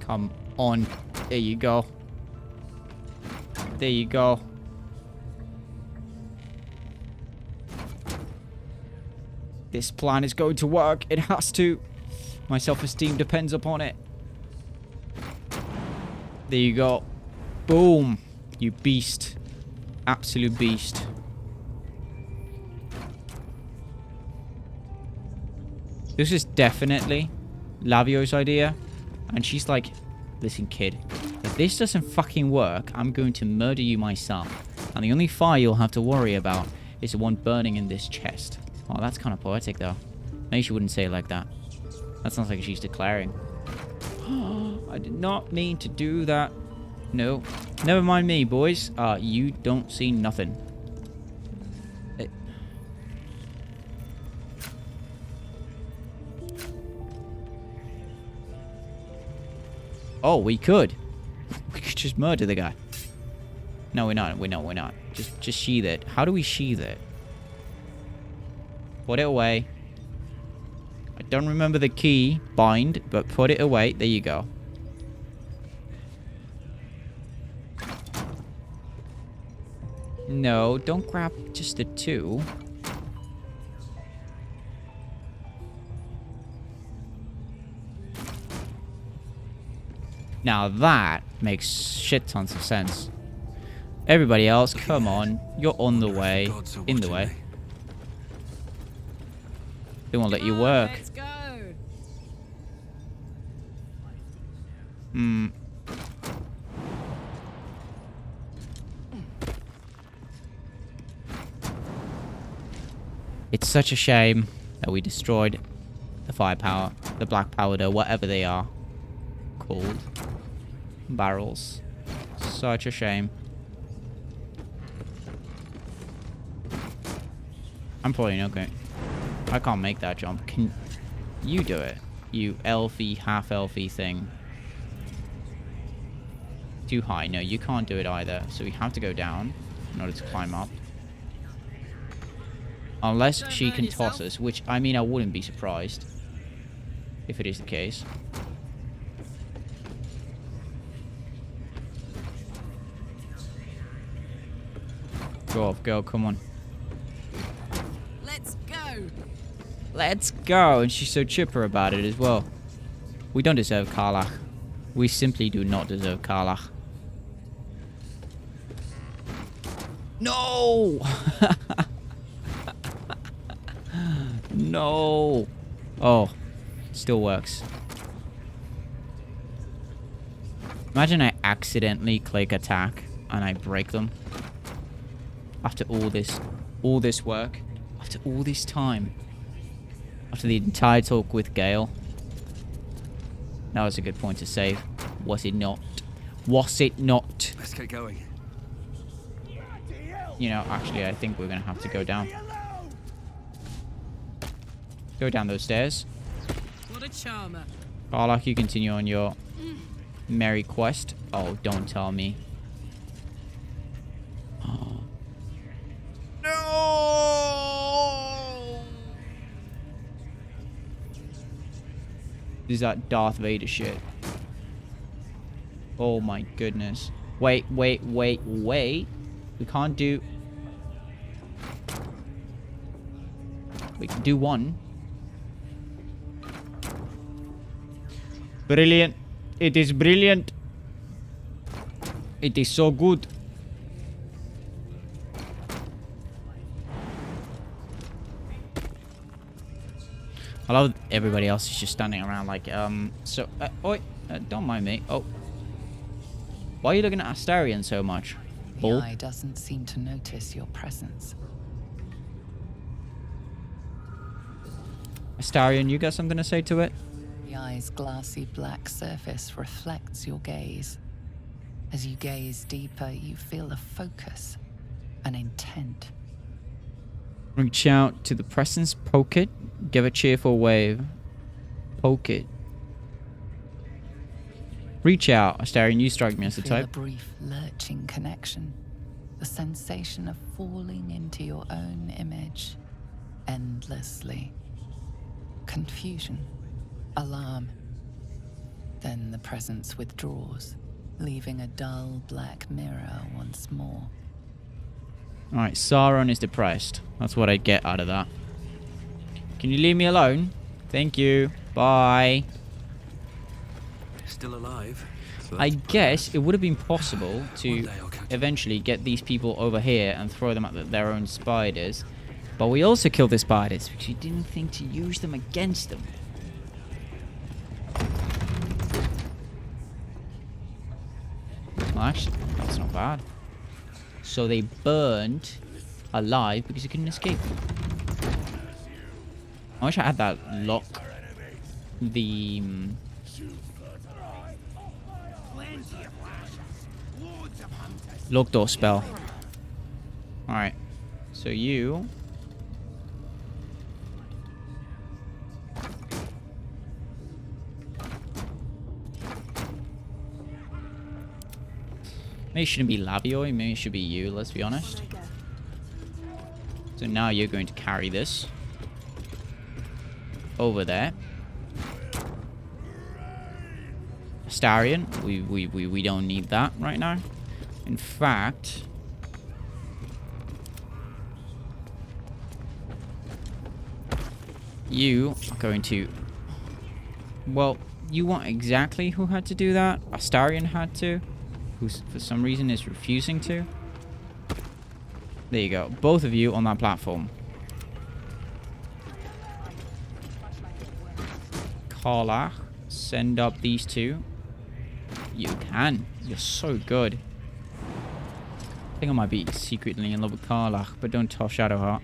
Come on. There you go. There you go. This plan is going to work. It has to. My self-esteem depends upon it. There you go. Boom. You beast. Absolute beast. This is definitely Lavio's idea. And she's like, listen, kid. If this doesn't fucking work, I'm going to murder you myself. And the only fire you'll have to worry about is the one burning in this chest. Oh, that's kind of poetic, though. Maybe she wouldn't say it like that. That sounds like she's declaring. I did not mean to do that. No. Never mind me, boys. You don't see nothing. Oh, we could. We could just murder the guy. No, we're not. We're not. Just sheath it. How do we sheath it? Put it away. I don't remember the key. Bind, but put it away. There you go. No, don't grab just the 2. Now that makes shit tons of sense. Everybody else, come on. You're on the way. In the way. They won't let you work. Let's go. It's such a shame that we destroyed the firepower, the black powder, whatever they are called. Barrels. Such a shame. I'm probably not going. I can't make that jump. Can you do it? You elfy, half elfy thing. Too high. No, you can't do it either. So we have to go down in order to climb up. Unless she can toss us, which, I mean, I wouldn't be surprised if it is the case. Go off, go, come on. Let's go. Let's go. And she's so chipper about it as well. We don't deserve Karlach. We simply do not deserve Karlach. No! No! Oh, still works. Imagine I accidentally click attack and I break them. After all this work, after all this time, after the entire talk with Gale. That was a good point to save. Was it not? Was it not? Let's get going. You know, actually, I think we're going to have to go down. Go down those stairs. What a charmer. Karlach, you continue on your merry quest. Oh, don't tell me. No! Is that Darth Vader shit? Oh my goodness. Wait. We can't do... We can do one. Brilliant. It is brilliant. It is so good. I love everybody else is just standing around like, don't mind me. Oh. Why are you looking at Astarion so much? The eye doesn't seem to notice your presence. Astarion, you got something to say to it? The eye's glassy black surface reflects your gaze. As you gaze deeper, you feel a focus, an intent. Reach out to the presence, poke it, give a cheerful wave. Poke it. Reach out, Astarion, you strike me as the Feel a type. brief lurching connection, the sensation of falling into your own image endlessly. Confusion, alarm. Then the presence withdraws, leaving a dull black mirror once more. Alright, Sauron is depressed. That's what I get out of that. Can you leave me alone? Thank you. Bye. Still alive. So I that's guess it would have been possible One to day I'll catch eventually get these people over here and throw them at their own spiders. But we also killed the spiders because we didn't think to use them against them. Well, actually, that's not bad. So they burned alive because they couldn't escape. I wish I had that lock. The... lock door spell. Alright. So you... maybe it shouldn't be Labioi, maybe it should be you, let's be honest. So now you're going to carry this over there. Astarion, we don't need that right now. In fact, you are going to... well, you want exactly who had to do that? Astarion had to, who for some reason is refusing to. There you go. Both of you on that platform. Karlach, send up these two. You can. You're so good. I think I might be secretly in love with Karlach, but don't tell Shadowheart.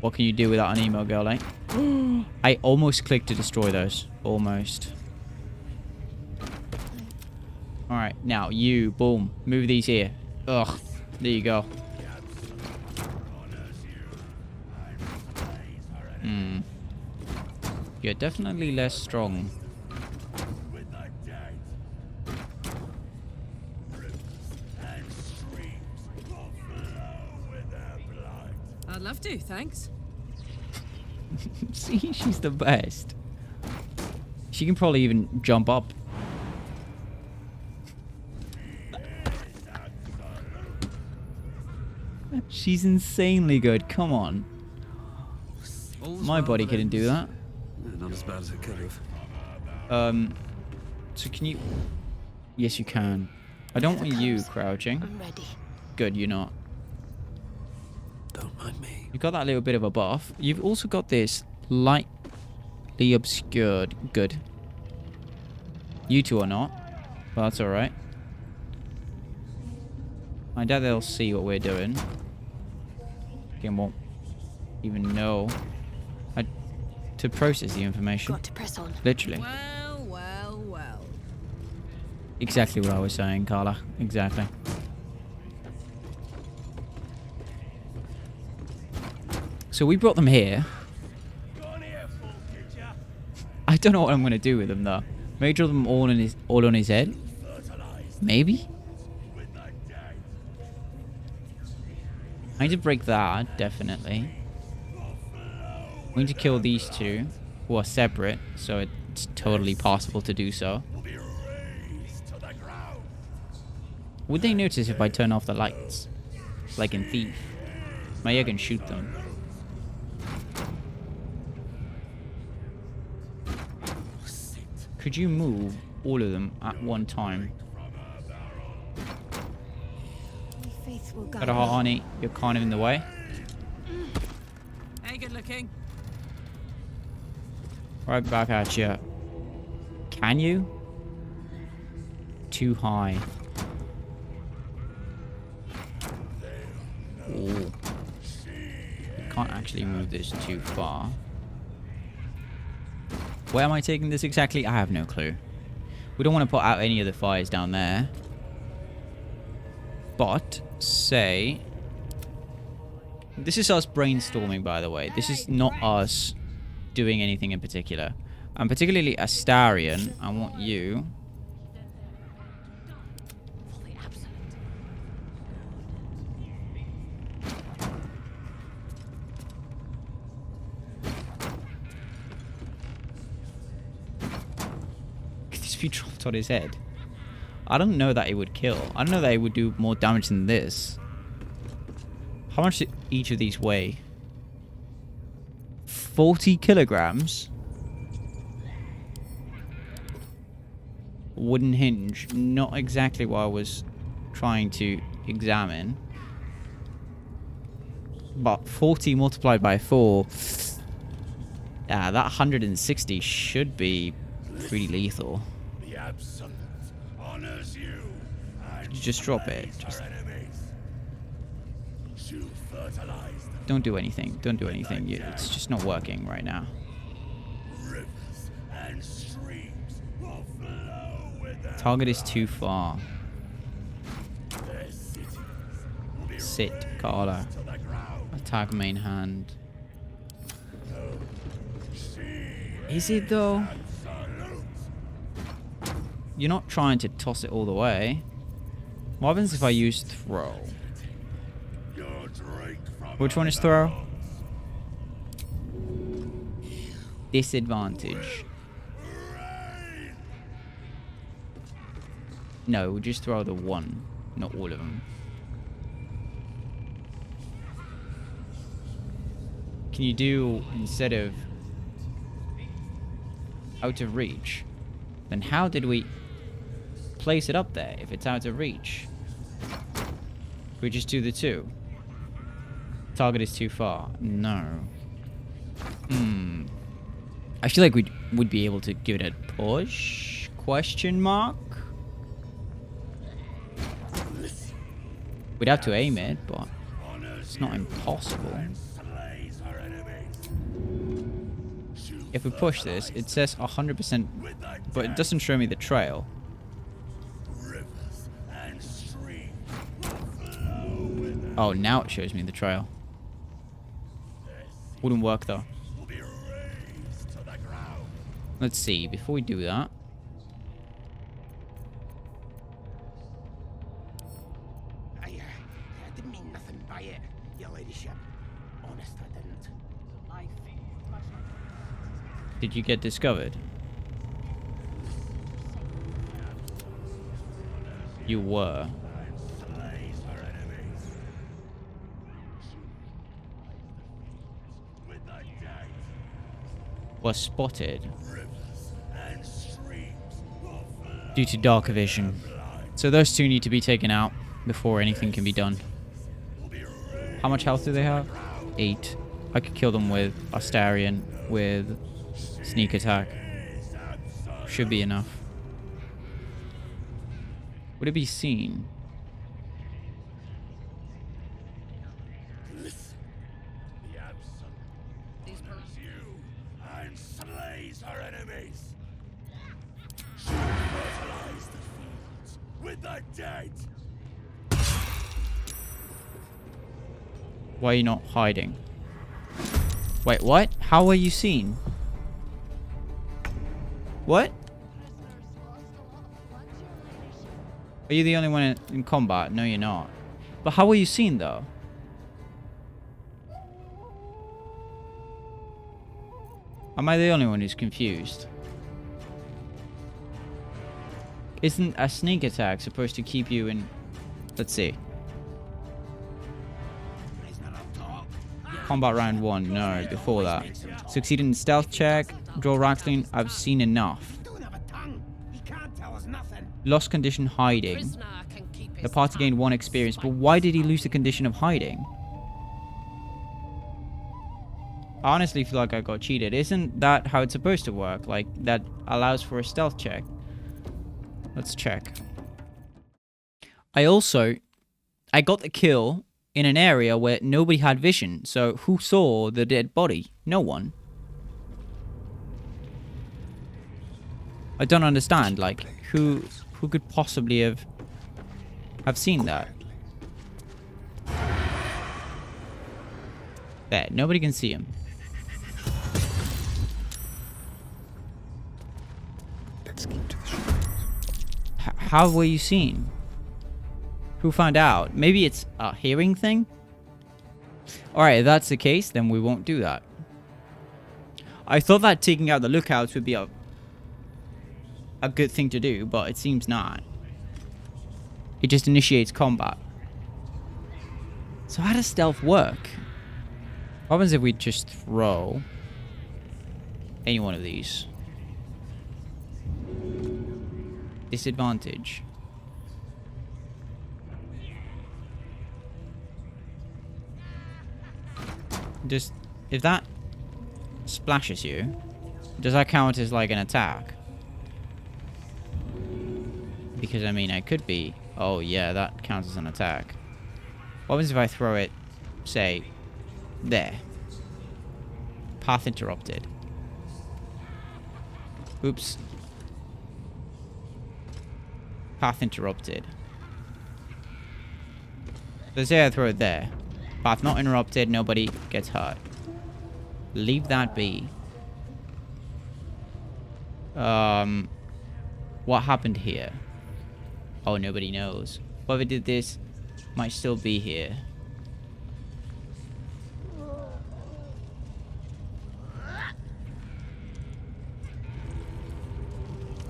What can you do without an emo girl, eh? I almost clicked to destroy those. Almost. Alright, now you, boom. Move these here. Ugh. There you go. You're definitely less strong. I'd love to, thanks. See, she's the best. She can probably even jump up. She's insanely good. Come on. My body couldn't do that. Not as bad as it could have. So can you... yes, you can. I don't want you crouching. I'm ready. Good, you're not. Don't mind me. You've got that little bit of a buff. You've also got this lightly obscured. Good. You two are not. But that's alright. I doubt they'll see what we're doing. They won't even know how to process the information. Got to press on. Literally. Well, well, well. Exactly what I was saying, Carla. Exactly. So we brought them here. I don't know what I'm going to do with them, though. Maybe draw them all on his head? Maybe? I need to break that, definitely. We need to kill these two, who are separate, so it's totally possible to do so. Would they notice if I turn off the lights? Like in Thief? Maybe I can shoot them. Could you move all of them at one time? Got a heart, honey. You're kind of in the way. Hey, good looking. Right back at you. Can you? Too high. Ooh. can't actually move this too far. Where am I taking this exactly? I have no clue. We don't want to put out any of the fires down there. But, say... This is us brainstorming, by the way. This is not us doing anything in particular. And particularly Astarion, I want you... If you dropped on his head. I don't know that it would kill. I don't know that it would do more damage than this. How much do each of these weigh? 40 kilograms? Wooden hinge. Not exactly what I was trying to examine. But 40 multiplied by 4... Yeah, that 160 should be pretty lethal. Just drop it. Just don't do anything. Don't do anything. It's just not working right now. Target is too far. Sit, Carla. Attack main hand. Is it though? You're not trying to toss it all the way. What happens if I use throw? Which one is throw? Disadvantage. No, we'll just throw the one, not all of them. Can you do, instead of out of reach, then how did we place it up there if it's out of reach? We just do the 2. Target is too far. No. I feel like we would be able to give it a push? Question mark? We'd have to aim it, but it's not impossible. If we push this, it says 100%, but it doesn't show me the trail. Oh, now it shows me the trail. Wouldn't work though. Let's see, before we do that. I didn't mean nothing by it, your ladyship. Honest, I didn't. Did you get discovered? You were. Was spotted due to dark vision. So those 2 need to be taken out before anything can be done. How much health do they have? 8. I could kill them with Astarion, with sneak attack. Should be enough. Would it be seen? Why are you not hiding? Wait, what? How are you seen? What? Are you the only one in combat? No, you're not. But how were you seen, though? Am I the only one who's confused? Isn't a sneak attack supposed to keep you in... Let's see. Combat round 1. No, before that. Succeeded in stealth check. Draw Raxlin. I've seen enough. Lost condition hiding. The party gained 1 experience, but why did he lose the condition of hiding? I honestly feel like I got cheated. Isn't that how it's supposed to work? Like, that allows for a stealth check. Let's check. I got the kill in an area where nobody had vision. So who saw the dead body? No one. I don't understand. Like, who could possibly have seen that? There, nobody can see him. Let's keep to the shrines. How were you seen? Who found out? Maybe it's a hearing thing? Alright, if that's the case, then we won't do that. I thought that taking out the lookouts would be a good thing to do, but it seems not. It just initiates combat. So how does stealth work? What happens if we just throw any one of these? Disadvantage. Just, if that splashes you, does that count as like an attack? Because I mean, I could be... Oh yeah, that counts as an attack. What happens if I throw it, say, there? Path interrupted. Oops. Path interrupted. So say I throw it there. Path not interrupted, nobody gets hurt. Leave that be. What happened here? Oh, nobody knows. Whoever did this might still be here.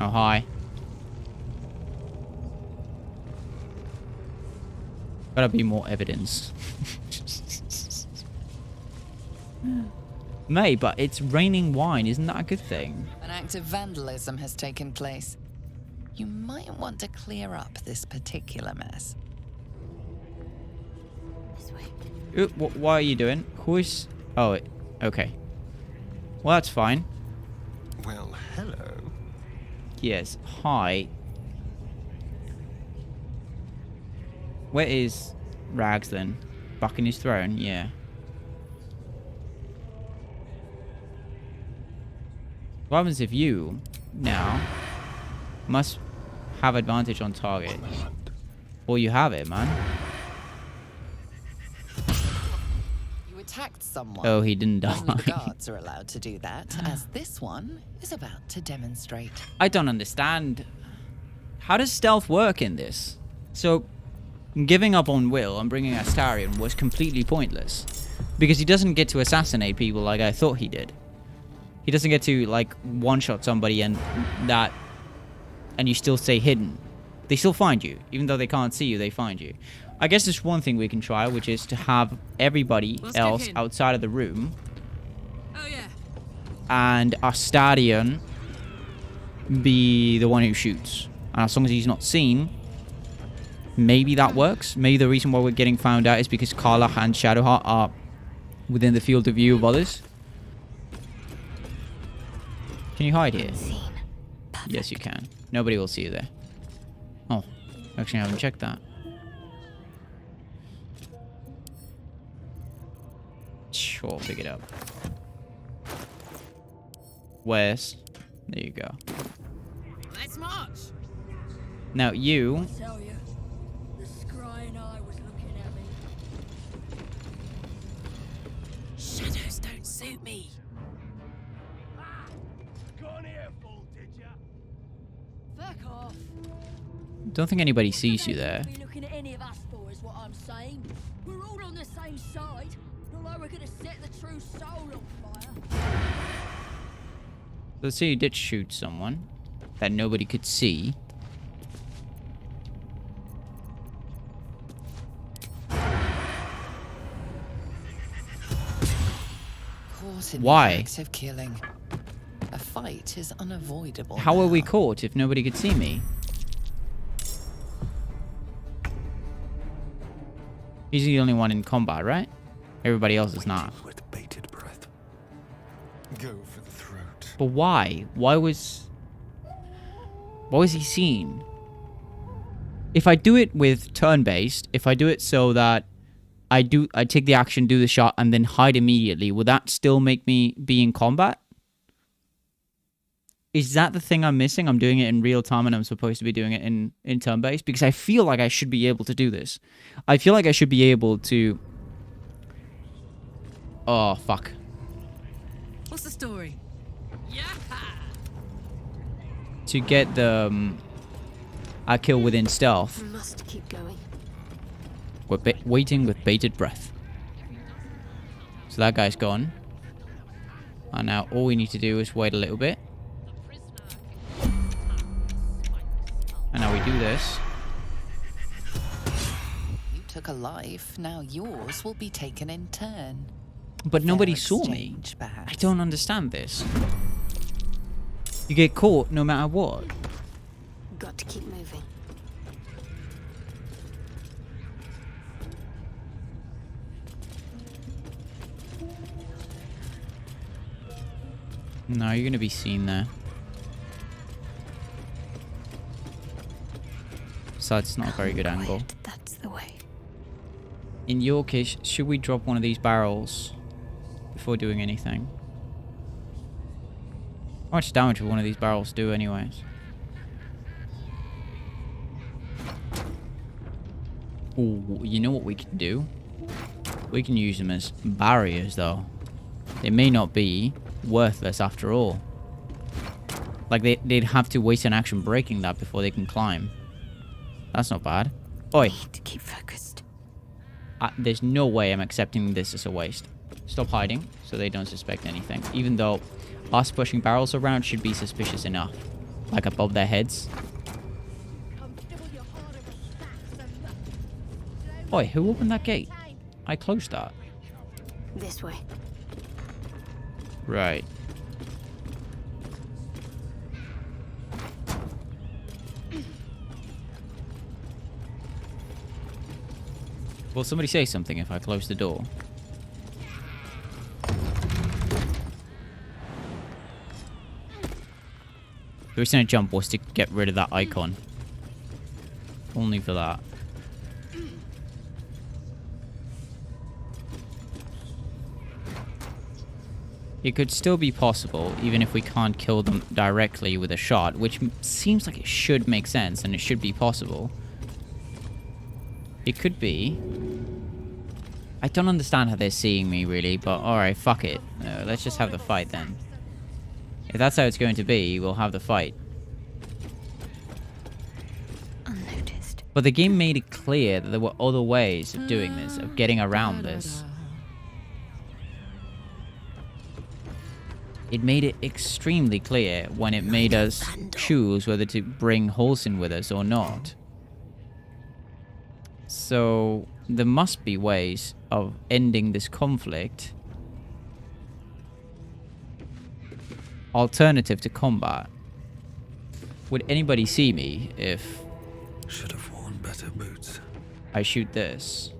Oh, hi. Gotta be more evidence. Mate, but it's raining wine. Isn't that a good thing? An act of vandalism has taken place. You might want to clear up this particular mess. What are you doing? Who is... Oh, okay. Well, that's fine. Well, hello. Yes, hi. Where is Rags then? Back in his throne? Yeah. What happens if you, now, must have advantage on target? Well, you have it, man. You attacked someone. Oh, he didn't die. Only the guards are allowed to do that, as this one is about to demonstrate. I don't understand. How does stealth work in this? So, giving up on Will and bringing Astarion was completely pointless. Because he doesn't get to assassinate people like I thought he did. He doesn't get to, like, one-shot somebody and you still stay hidden. They still find you. Even though they can't see you, they find you. I guess there's one thing we can try, which is to have everybody else outside of the room. Oh, yeah. And Astarion be the one who shoots. And as long as he's not seen, maybe that works. Maybe the reason why we're getting found out is because Karlach and Shadowheart are within the field of view of others. Can you hide here? Yes, you can. Nobody will see you there. Oh, actually, I haven't checked that. Sure, pick it up. Where's? There you go. Let's march. Now you. I tell you, the scrying eye was looking at me. Shadows don't suit me. Fuck off. Don't think anybody sees you there. Be looking at any of us for is what I'm saying. We're all on the same side. Not like we're gonna set the true soul on fire. Let's say you did shoot someone that nobody could see. Caught in Why? the act of killing. A fight is unavoidable. How now. were we caught if nobody could see me? He's the only one in combat, right? Everybody else is not. With bated breath. Go for the throat. But why? Why was he seen? If I do it with turn-based, if I do it so that I take the action, do the shot, and then hide immediately, would that still make me be in combat? Is that the thing I'm missing? I'm doing it in real time and I'm supposed to be doing it in turn-based? Because I feel like I should be able to do this. I feel like I should be able to... Oh, fuck. What's the story? Yeah. To get the... a kill within stealth. Must keep going. We're waiting with bated breath. So that guy's gone. And now all we need to do is wait a little bit. And now we do this. You took a life, now yours will be taken in turn. But nobody saw me. I don't understand this. You get caught no matter what. Got to keep moving. No, you're gonna be seen there. Besides, it's not a very good angle. That's the way. In your case, should we drop one of these barrels before doing anything? How much damage will one of these barrels do anyways? Ooh, you know what we can do? We can use them as barriers though. They may not be worthless after all. Like they'd have to waste an action breaking that before they can climb. That's not bad. Oi. Need to keep focused. There's no way I'm accepting this as a waste. Stop hiding so they don't suspect anything. Even though us pushing barrels around should be suspicious enough. Like above their heads. Oi, who opened that gate? I closed that. This way. Right. Will somebody say something if I close the door? The reason I jumped was to get rid of that icon. Only for that. It could still be possible, even if we can't kill them directly with a shot, which seems like it should make sense and it should be possible. It could be. I don't understand how they're seeing me, really, but alright, fuck it. Let's just have the fight, then. If that's how it's going to be, we'll have the fight. Unnoticed. But the game made it clear that there were other ways of doing this, of getting around this. It made it extremely clear when it made us choose whether to bring Arson with us or not. So there must be ways of ending this conflict alternative to combat. Would anybody see me if should have worn better boots? I shoot this?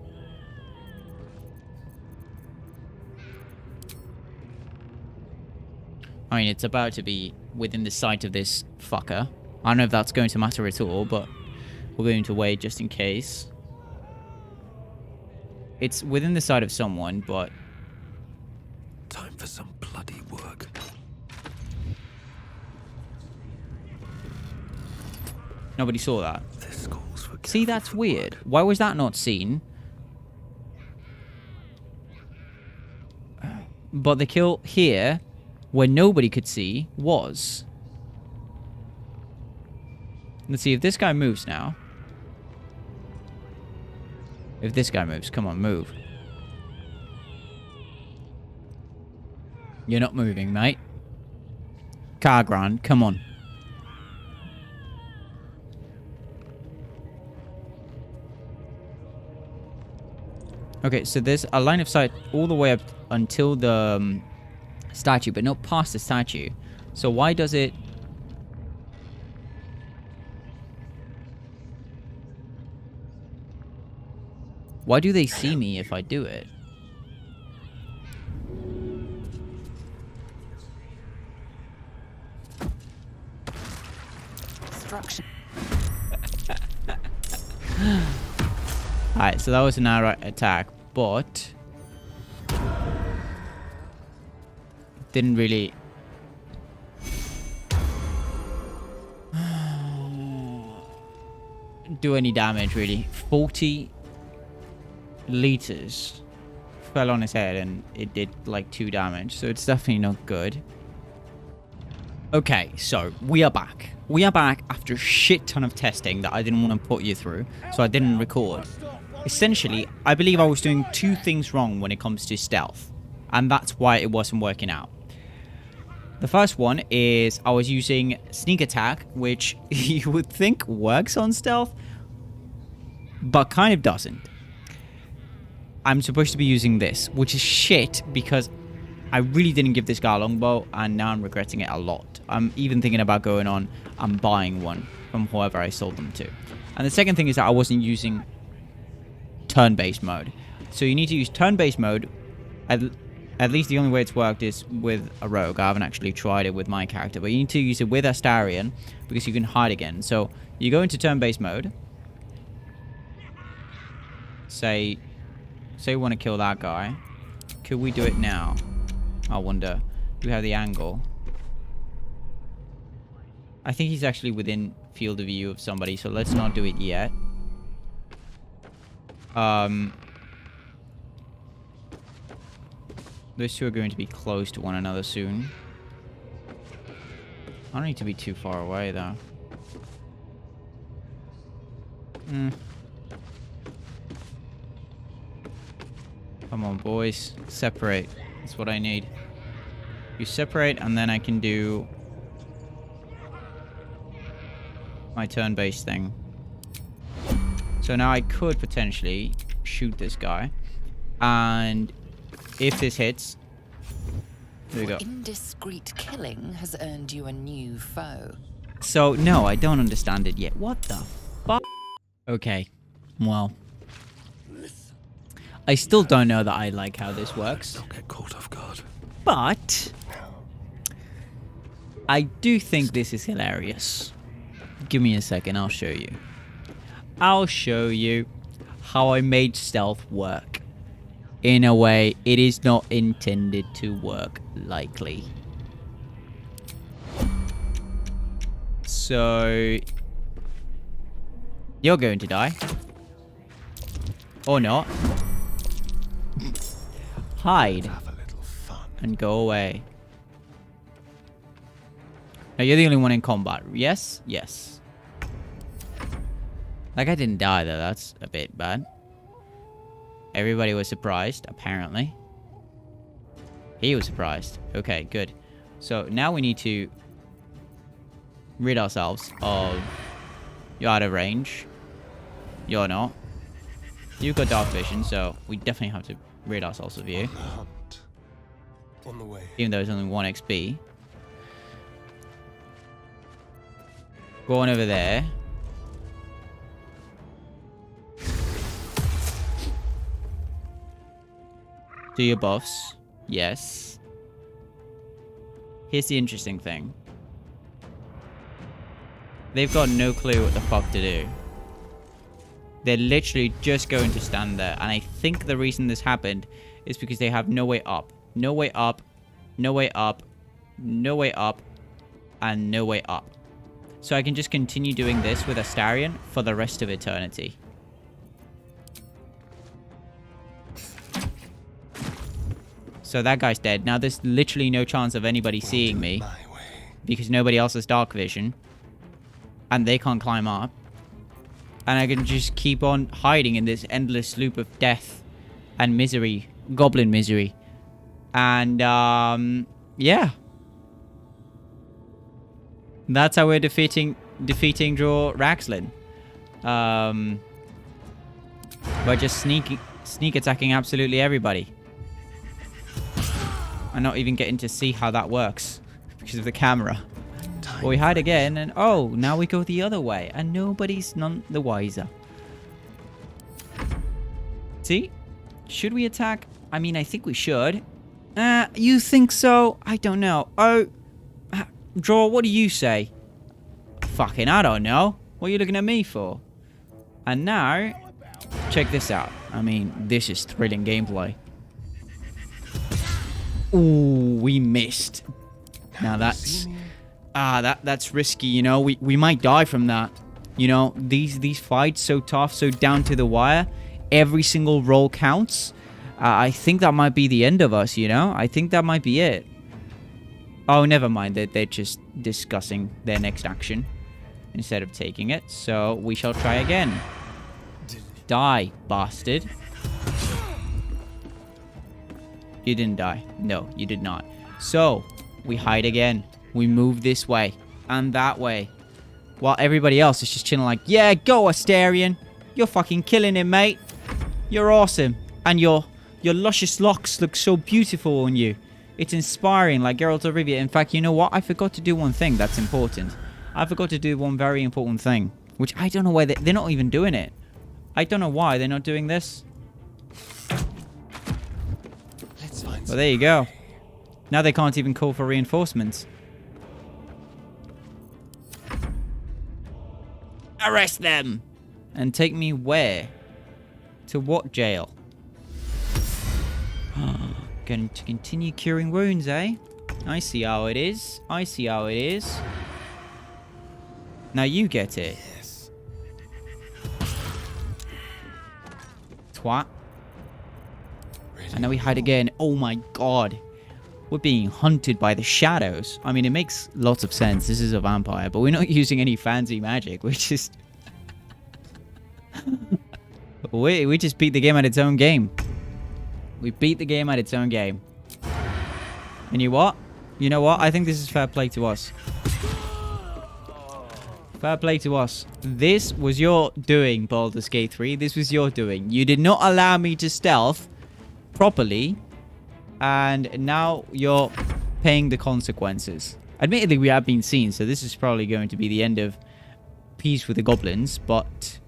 I mean, it's about to be within the sight of this fucker. I don't know if that's going to matter at all, but we're going to wait just in case. It's within the sight of someone, but... Time for some bloody work. Nobody saw that. See, that's weird. Why was that not seen? But the kill here, where nobody could see, was. Let's see if this guy moves now. If this guy moves, come on, move. You're not moving, mate. Cargran, come on. Okay, so there's a line of sight all the way up until the statue, but not past the statue. So why does it... Why do they see me if I do it? Destruction. Alright, so that was an outright attack, but didn't really do any damage, really. 40 liters fell on his head and it did like 2 damage, so it's definitely not good. Okay, so we are back. We are back after a shit ton of testing that I didn't want to put you through, so I didn't record. Essentially, I believe I was doing 2 things wrong when it comes to stealth, and that's why it wasn't working out. The first one is I was using sneak attack, which you would think works on stealth, but kind of doesn't. I'm supposed to be using this, which is shit because I really didn't give this guy a longbow, and now I'm regretting it a lot. I'm even thinking about going on and buying one from whoever I sold them to. And the second thing is that I wasn't using turn-based mode. So you need to use turn-based mode. At least the only way it's worked is with a rogue. I haven't actually tried it with my character, but you need to use it with Astarion because you can hide again. So you go into turn-based mode. Say we want to kill that guy. Could we do it now? I wonder. Do we have the angle? I think he's actually within field of view of somebody, so let's not do it yet. Those two are going to be close to one another soon. I don't need to be too far away, though. Come on, boys. Separate. That's what I need. You separate, and then I can do my turn-based thing. So now I could potentially shoot this guy. And if this hits... There we go. Indiscreet killing has earned you a new foe. So, no, I don't understand it yet. What the fuck? Okay. Well... I still don't know that I like how this works. Don't get caught off guard. But I do think this is hilarious. Give me a second, I'll show you. I'll show you how I made stealth work in a way it is not intended to work, likely. So you're going to die. Or not. Hide and go away. Now you're the only one in combat. Yes? Yes. Like I didn't die though, that's a bit bad. Everybody was surprised, apparently. He was surprised. Okay, good. So now we need to rid ourselves of... You're out of range. You're not. You've got dark vision, so we definitely have to rid ourselves of you. On the way. Even though it's only 1 XP. Go on over there. Do your buffs. Yes. Here's the interesting thing. They've got no clue what the fuck to do. They're literally just going to stand there. And I think the reason this happened is because they have no way up. No way up. No way up. No way up. And no way up. So I can just continue doing this with Astarion for the rest of eternity. So that guy's dead. Now there's literally no chance of anybody seeing me. Because nobody else has dark vision. And they can't climb up. And I can just keep on hiding in this endless loop of death and misery. Goblin misery. And, yeah. That's how we're defeating Draw Raxlin. By just sneak attacking absolutely everybody. And not even getting to see how that works. Because of the camera. But we hide again, and oh, now we go the other way, and nobody's none the wiser. See? Should we attack? I mean, I think we should. You think so? I don't know. Oh, Draw, what do you say? Fucking, I don't know. What are you looking at me for? And now, check this out. I mean, this is thrilling gameplay. Ooh, we missed. Now that's that's risky, you know. We might die from that. You know, these fights so tough, so down to the wire. Every single roll counts. I think that might be the end of us, you know? I think that might be it. Oh, never mind. They're just discussing their next action instead of taking it. So we shall try again. Die, bastard. You didn't die. No, you did not. So, we hide again. We move this way and that way. While everybody else is just chilling like, yeah, go Astarion. You're fucking killing him, mate. You're awesome. And your luscious locks look so beautiful on you. It's inspiring, like Geralt of Rivia. In fact, you know what? I forgot to do one thing that's important. I forgot to do one very important thing. Which I don't know why they're not even doing it. I don't know why they're not doing this. Well, there you go. Now they can't even call for reinforcements. Arrest them! And take me where? To what jail? Going to continue curing wounds, eh? I see how it is. I see how it is. Now you get it. Yes. Twat. And now we hide again. Oh my god. We're being hunted by the shadows. I mean, it makes lots of sense. This is a vampire, but we're not using any fancy magic. We're just... we just beat the game at its own game. We beat the game at its own game. And you what? You know what? I think this is fair play to us. Fair play to us. This was your doing, Baldur's Gate 3. This was your doing. You did not allow me to stealth properly. And now you're paying the consequences. Admittedly, we have been seen, so this is probably going to be the end of peace with the goblins, but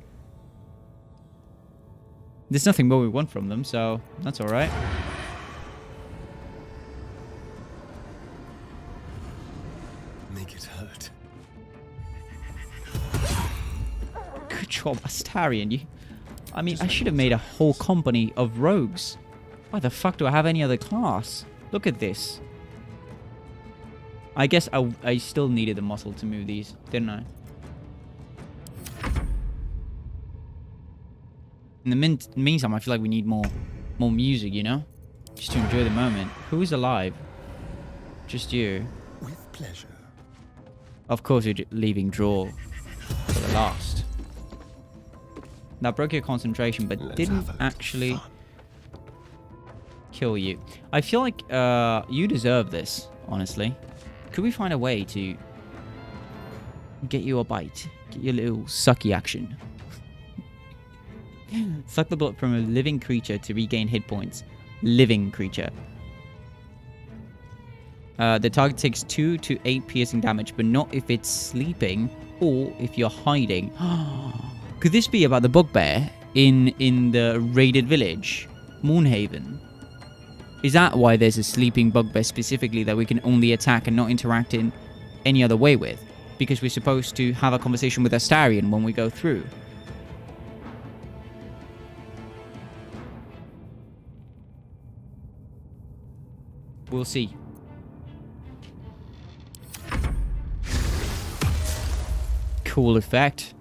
there's nothing more we want from them, so that's alright. Make it hurt. Good job, Astarion. I mean, I should have made a whole company of rogues. Why the fuck do I have any other class? Look at this. I guess I still needed the muscle to move these, didn't I? In the meantime, I feel like we need more music, you know? Just to enjoy the moment. Who is alive? Just you. With pleasure. Of course you're leaving draw for the last. That broke your concentration, but didn't actually... kill you. I feel like you deserve this, honestly. Could we find a way to get you a bite? Get your little sucky action. Suck the blood from a living creature to regain hit points. Living creature. The target takes 2 to 8 piercing damage, but not if it's sleeping or if you're hiding. Could this be about the bugbear in the raided village? Moonhaven. Is that why there's a sleeping bugbear specifically that we can only attack and not interact in any other way with? Because we're supposed to have a conversation with Astarion when we go through. We'll see. Cool effect.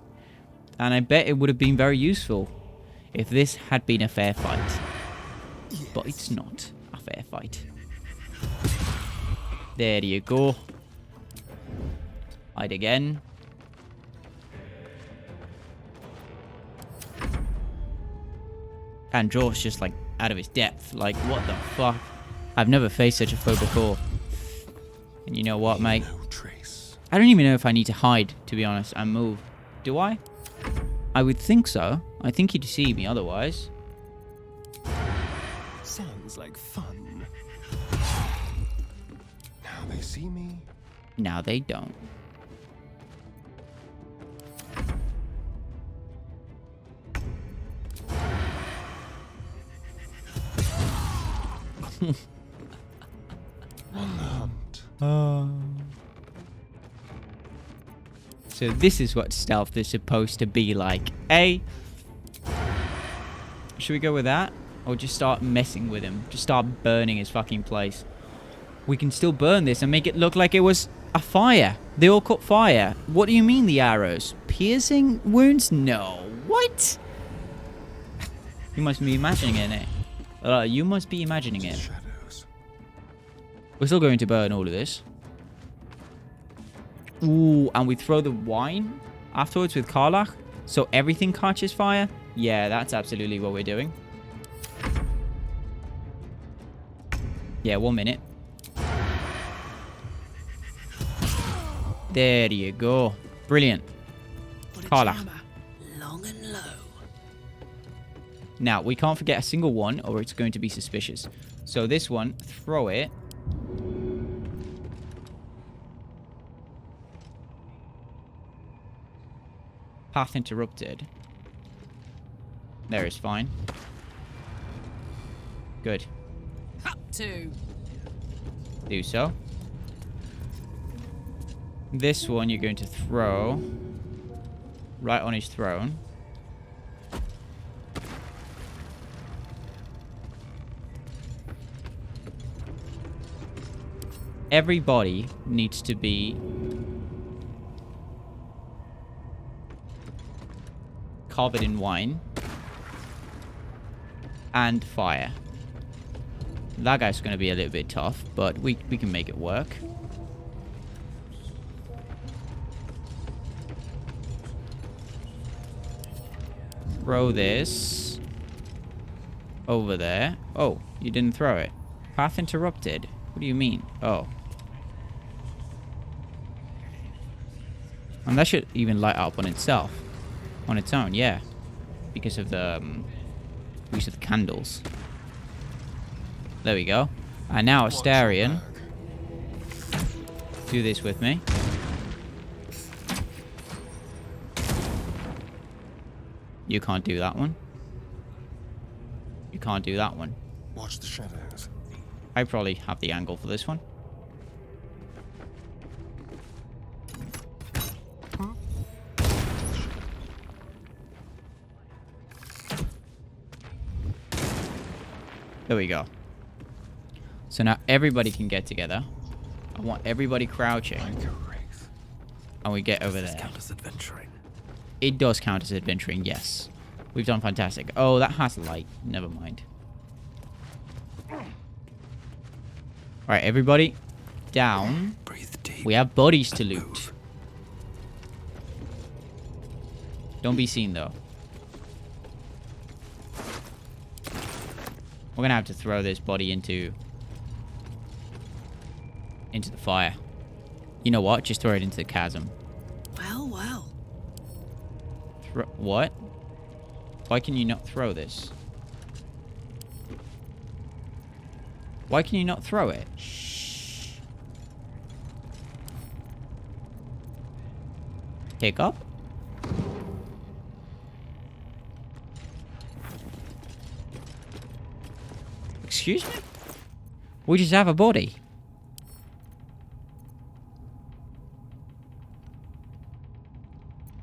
And I bet it would have been very useful if this had been a fair fight. Yes. But it's not a fair fight. There you go. Hide again. And Joel's just like out of his depth. Like, what the fuck? I've never faced such a foe before. And you know what, mate? No trace. I don't even know if I need to hide, to be honest, and move. Do I? I would think so. I think he'd see me otherwise. Sounds like fun. Now they see me. Now they don't. On the hunt. So this is what stealth is supposed to be like, eh? Should we go with that? Or just start messing with him? Just start burning his fucking place. We can still burn this and make it look like it was a fire. They all caught fire. What do you mean, the arrows? Piercing wounds? No. What? You must be imagining it. You must be imagining it. We're still going to burn all of this. Ooh, and we throw the wine afterwards with Karlach, so everything catches fire? Yeah, that's absolutely what we're doing. Yeah, 1 minute. There you go. Brilliant. Karlach. Long and low. Now, we can't forget a single one, or it's going to be suspicious. So this one, throw it. Path interrupted. There is fine. Good. Up to. Do so. This one you're going to throw right on his throne. Everybody needs to be covered in wine and fire. That guy's going to be a little bit tough, but we can make it work. Throw this over there. Oh, you didn't throw it. Path interrupted. What do you mean? Oh. And that should even light up on itself. On its own, yeah. Because of the use of the candles. There we go. And now Astarion. Do this with me. You can't do that one. You can't do that one. Watch the shadows. I probably have the angle for this one. There we go. So now everybody can get together. I want everybody crouching. And we get over there. Count as adventuring. It does count as adventuring, yes. We've done fantastic. Oh, that has light. Never mind. Alright, everybody. Down. Breathe deep. We have bodies to loot. Don't be seen, though. We're gonna have to throw this body into the fire. You know what? Just throw it into the chasm. Well, well. What? Why can you not throw this? Why can you not throw it? Shh. Pick up? Excuse me? We just have a body.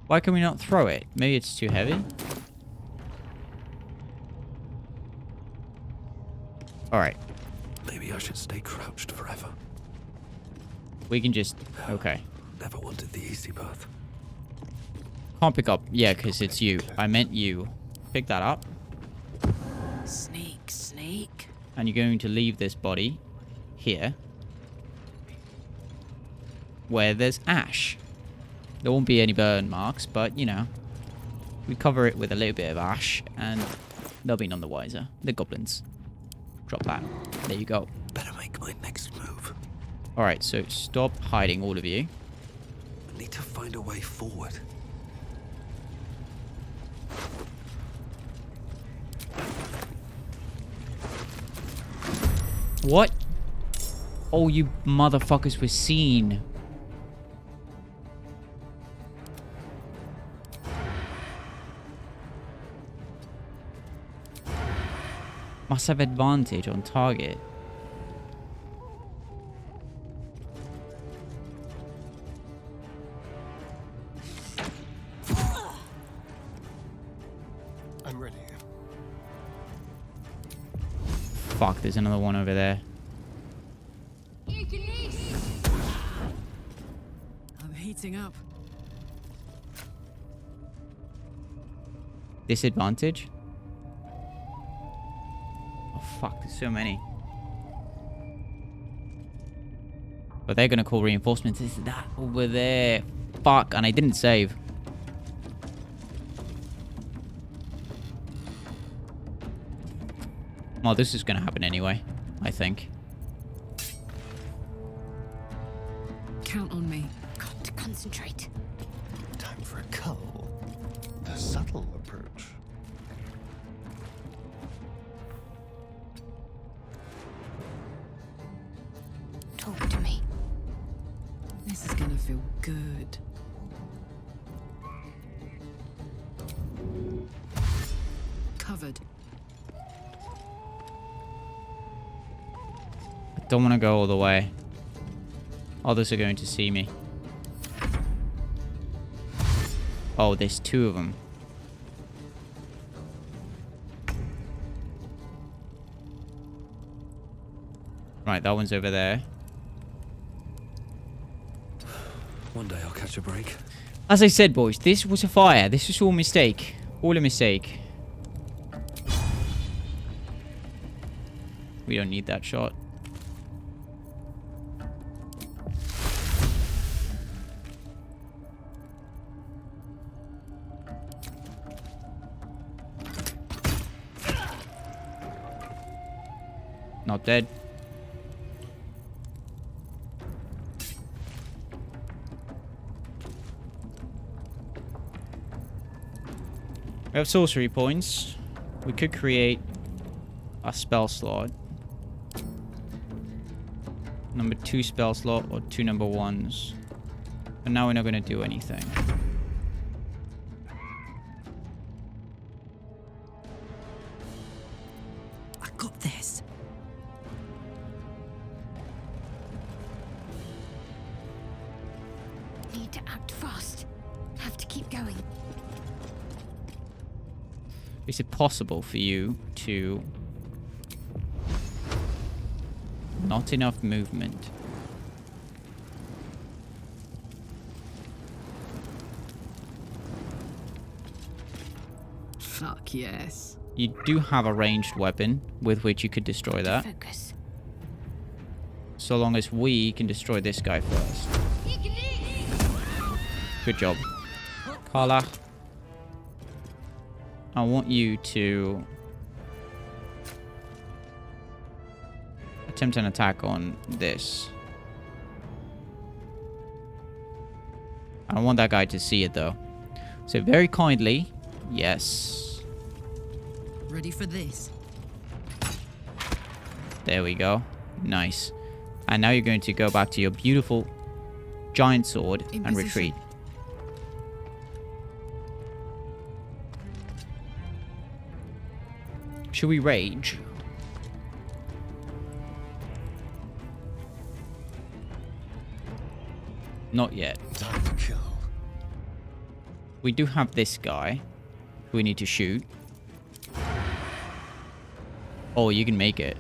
Why can we not throw it? Maybe it's too heavy? Alright. Maybe I should stay crouched forever. We can just... Okay. Never wanted the easy path. Can't pick up. Yeah, because it's you. I meant you. Pick that up. Sneak, sneak. And you're going to leave this body here. Where there's ash. There won't be any burn marks, but, you know. We cover it with a little bit of ash, and they'll be none the wiser. The goblins. Drop that. There you go. Better make my next move. Alright, so stop hiding, all of you. I need to find a way forward. What? Oh, you motherfuckers were seen. Must have advantage on target. I'm ready. fuck, there's another one over there. I'm heating up. Disadvantage? Oh fuck, there's so many. But they're gonna call reinforcements. Is that over there? Fuck, and I didn't save. Well, this is gonna happen anyway, I think. Count on me. Got to concentrate. Time for a cull. The subtle approach. Talk to me. This is gonna feel good. Covered. I don't want to go all the way. Others are going to see me. Oh, there's two of them. Right, that one's over there. One day I'll catch a break. As I said, boys, this was a fire. This was all a mistake. All a mistake. We don't need that shot. Not dead. We have sorcery points. We could create a spell slot. Number 2 spell slot or 2 number 1s. But now we're not going to do anything. I got this. Need to act fast. Have to keep going. Is it possible for you to... Not enough movement. Fuck yes. You do have a ranged weapon with which you could destroy that. Focus. So long as we can destroy this guy first. Good job. Carla. I want you to attempt an attack on this. I don't want that guy to see it though. So very kindly, yes. Ready for this? There we go. Nice. And now you're going to go back to your beautiful giant sword In and position. retreat. Should we rage? Not yet. Time to kill. We do have this guy who we need to shoot. Oh, you can make it.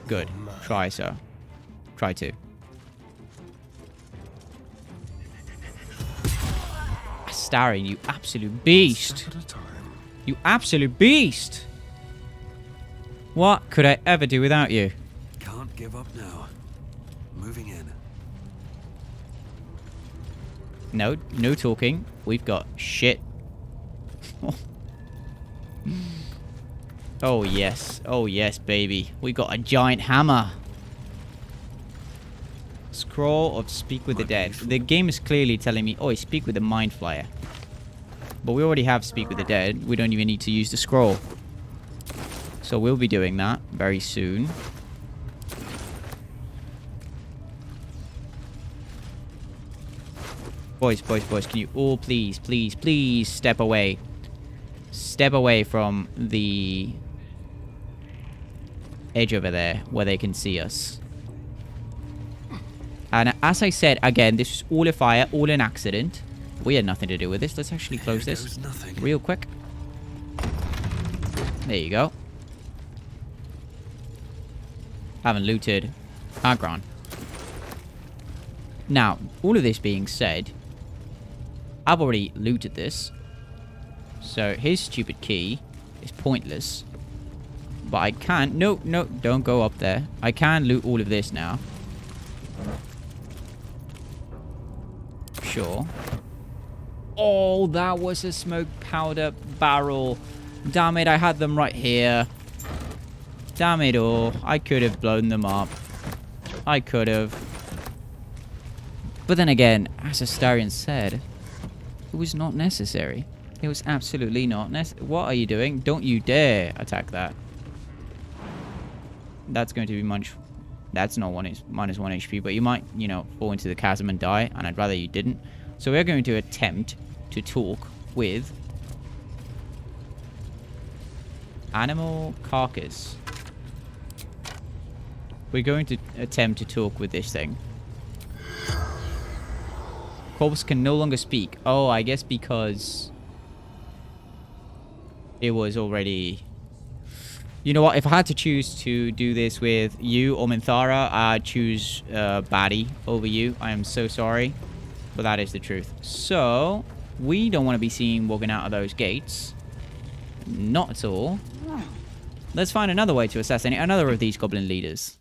Good. Try so. Try to. Starring, you absolute beast. Step at a time. You absolute beast. What could I ever do without you? Can't give up now. Moving in. No, no talking. We've got shit. Oh yes, baby. We got a giant hammer. Scroll of Speak with the Dead. The game is clearly telling me, oh, speak with the Mind Flyer. But we already have Speak with the Dead. We don't even need to use the scroll. So we'll be doing that very soon. Boys, can you all please step away. Step away from the edge over there where they can see us. And as I said, again, this is all a fire, all an accident. We had nothing to do with this. Let's actually close this real quick. There you go. haven't looted Agron. Now, all of this being said, I've already looted this. So his stupid key is pointless. But I can... No, don't go up there. I can loot all of this now. Sure. Oh, that was a smoke powder barrel. Damn it, I had them right here. Damn it all. I could have blown them up. I could have. But then again, as Astarion said, it was not necessary. It was absolutely not necessary. What are you doing? Don't you dare attack that. That's going to be much... That's not minus 1 HP, but you might, you know, fall into the chasm and die, and I'd rather you didn't. So we're going to attempt to talk with... Animal Carcass. We're going to attempt to talk with this thing. Corpse can no longer speak. Oh, I guess because... it was already... You know what? If I had to choose to do this with you or Minthara, I'd choose Baddie over you. I am so sorry. But that is the truth. So, we don't want to be seen walking out of those gates. Not at all. Let's find another way to assassinate another of these goblin leaders.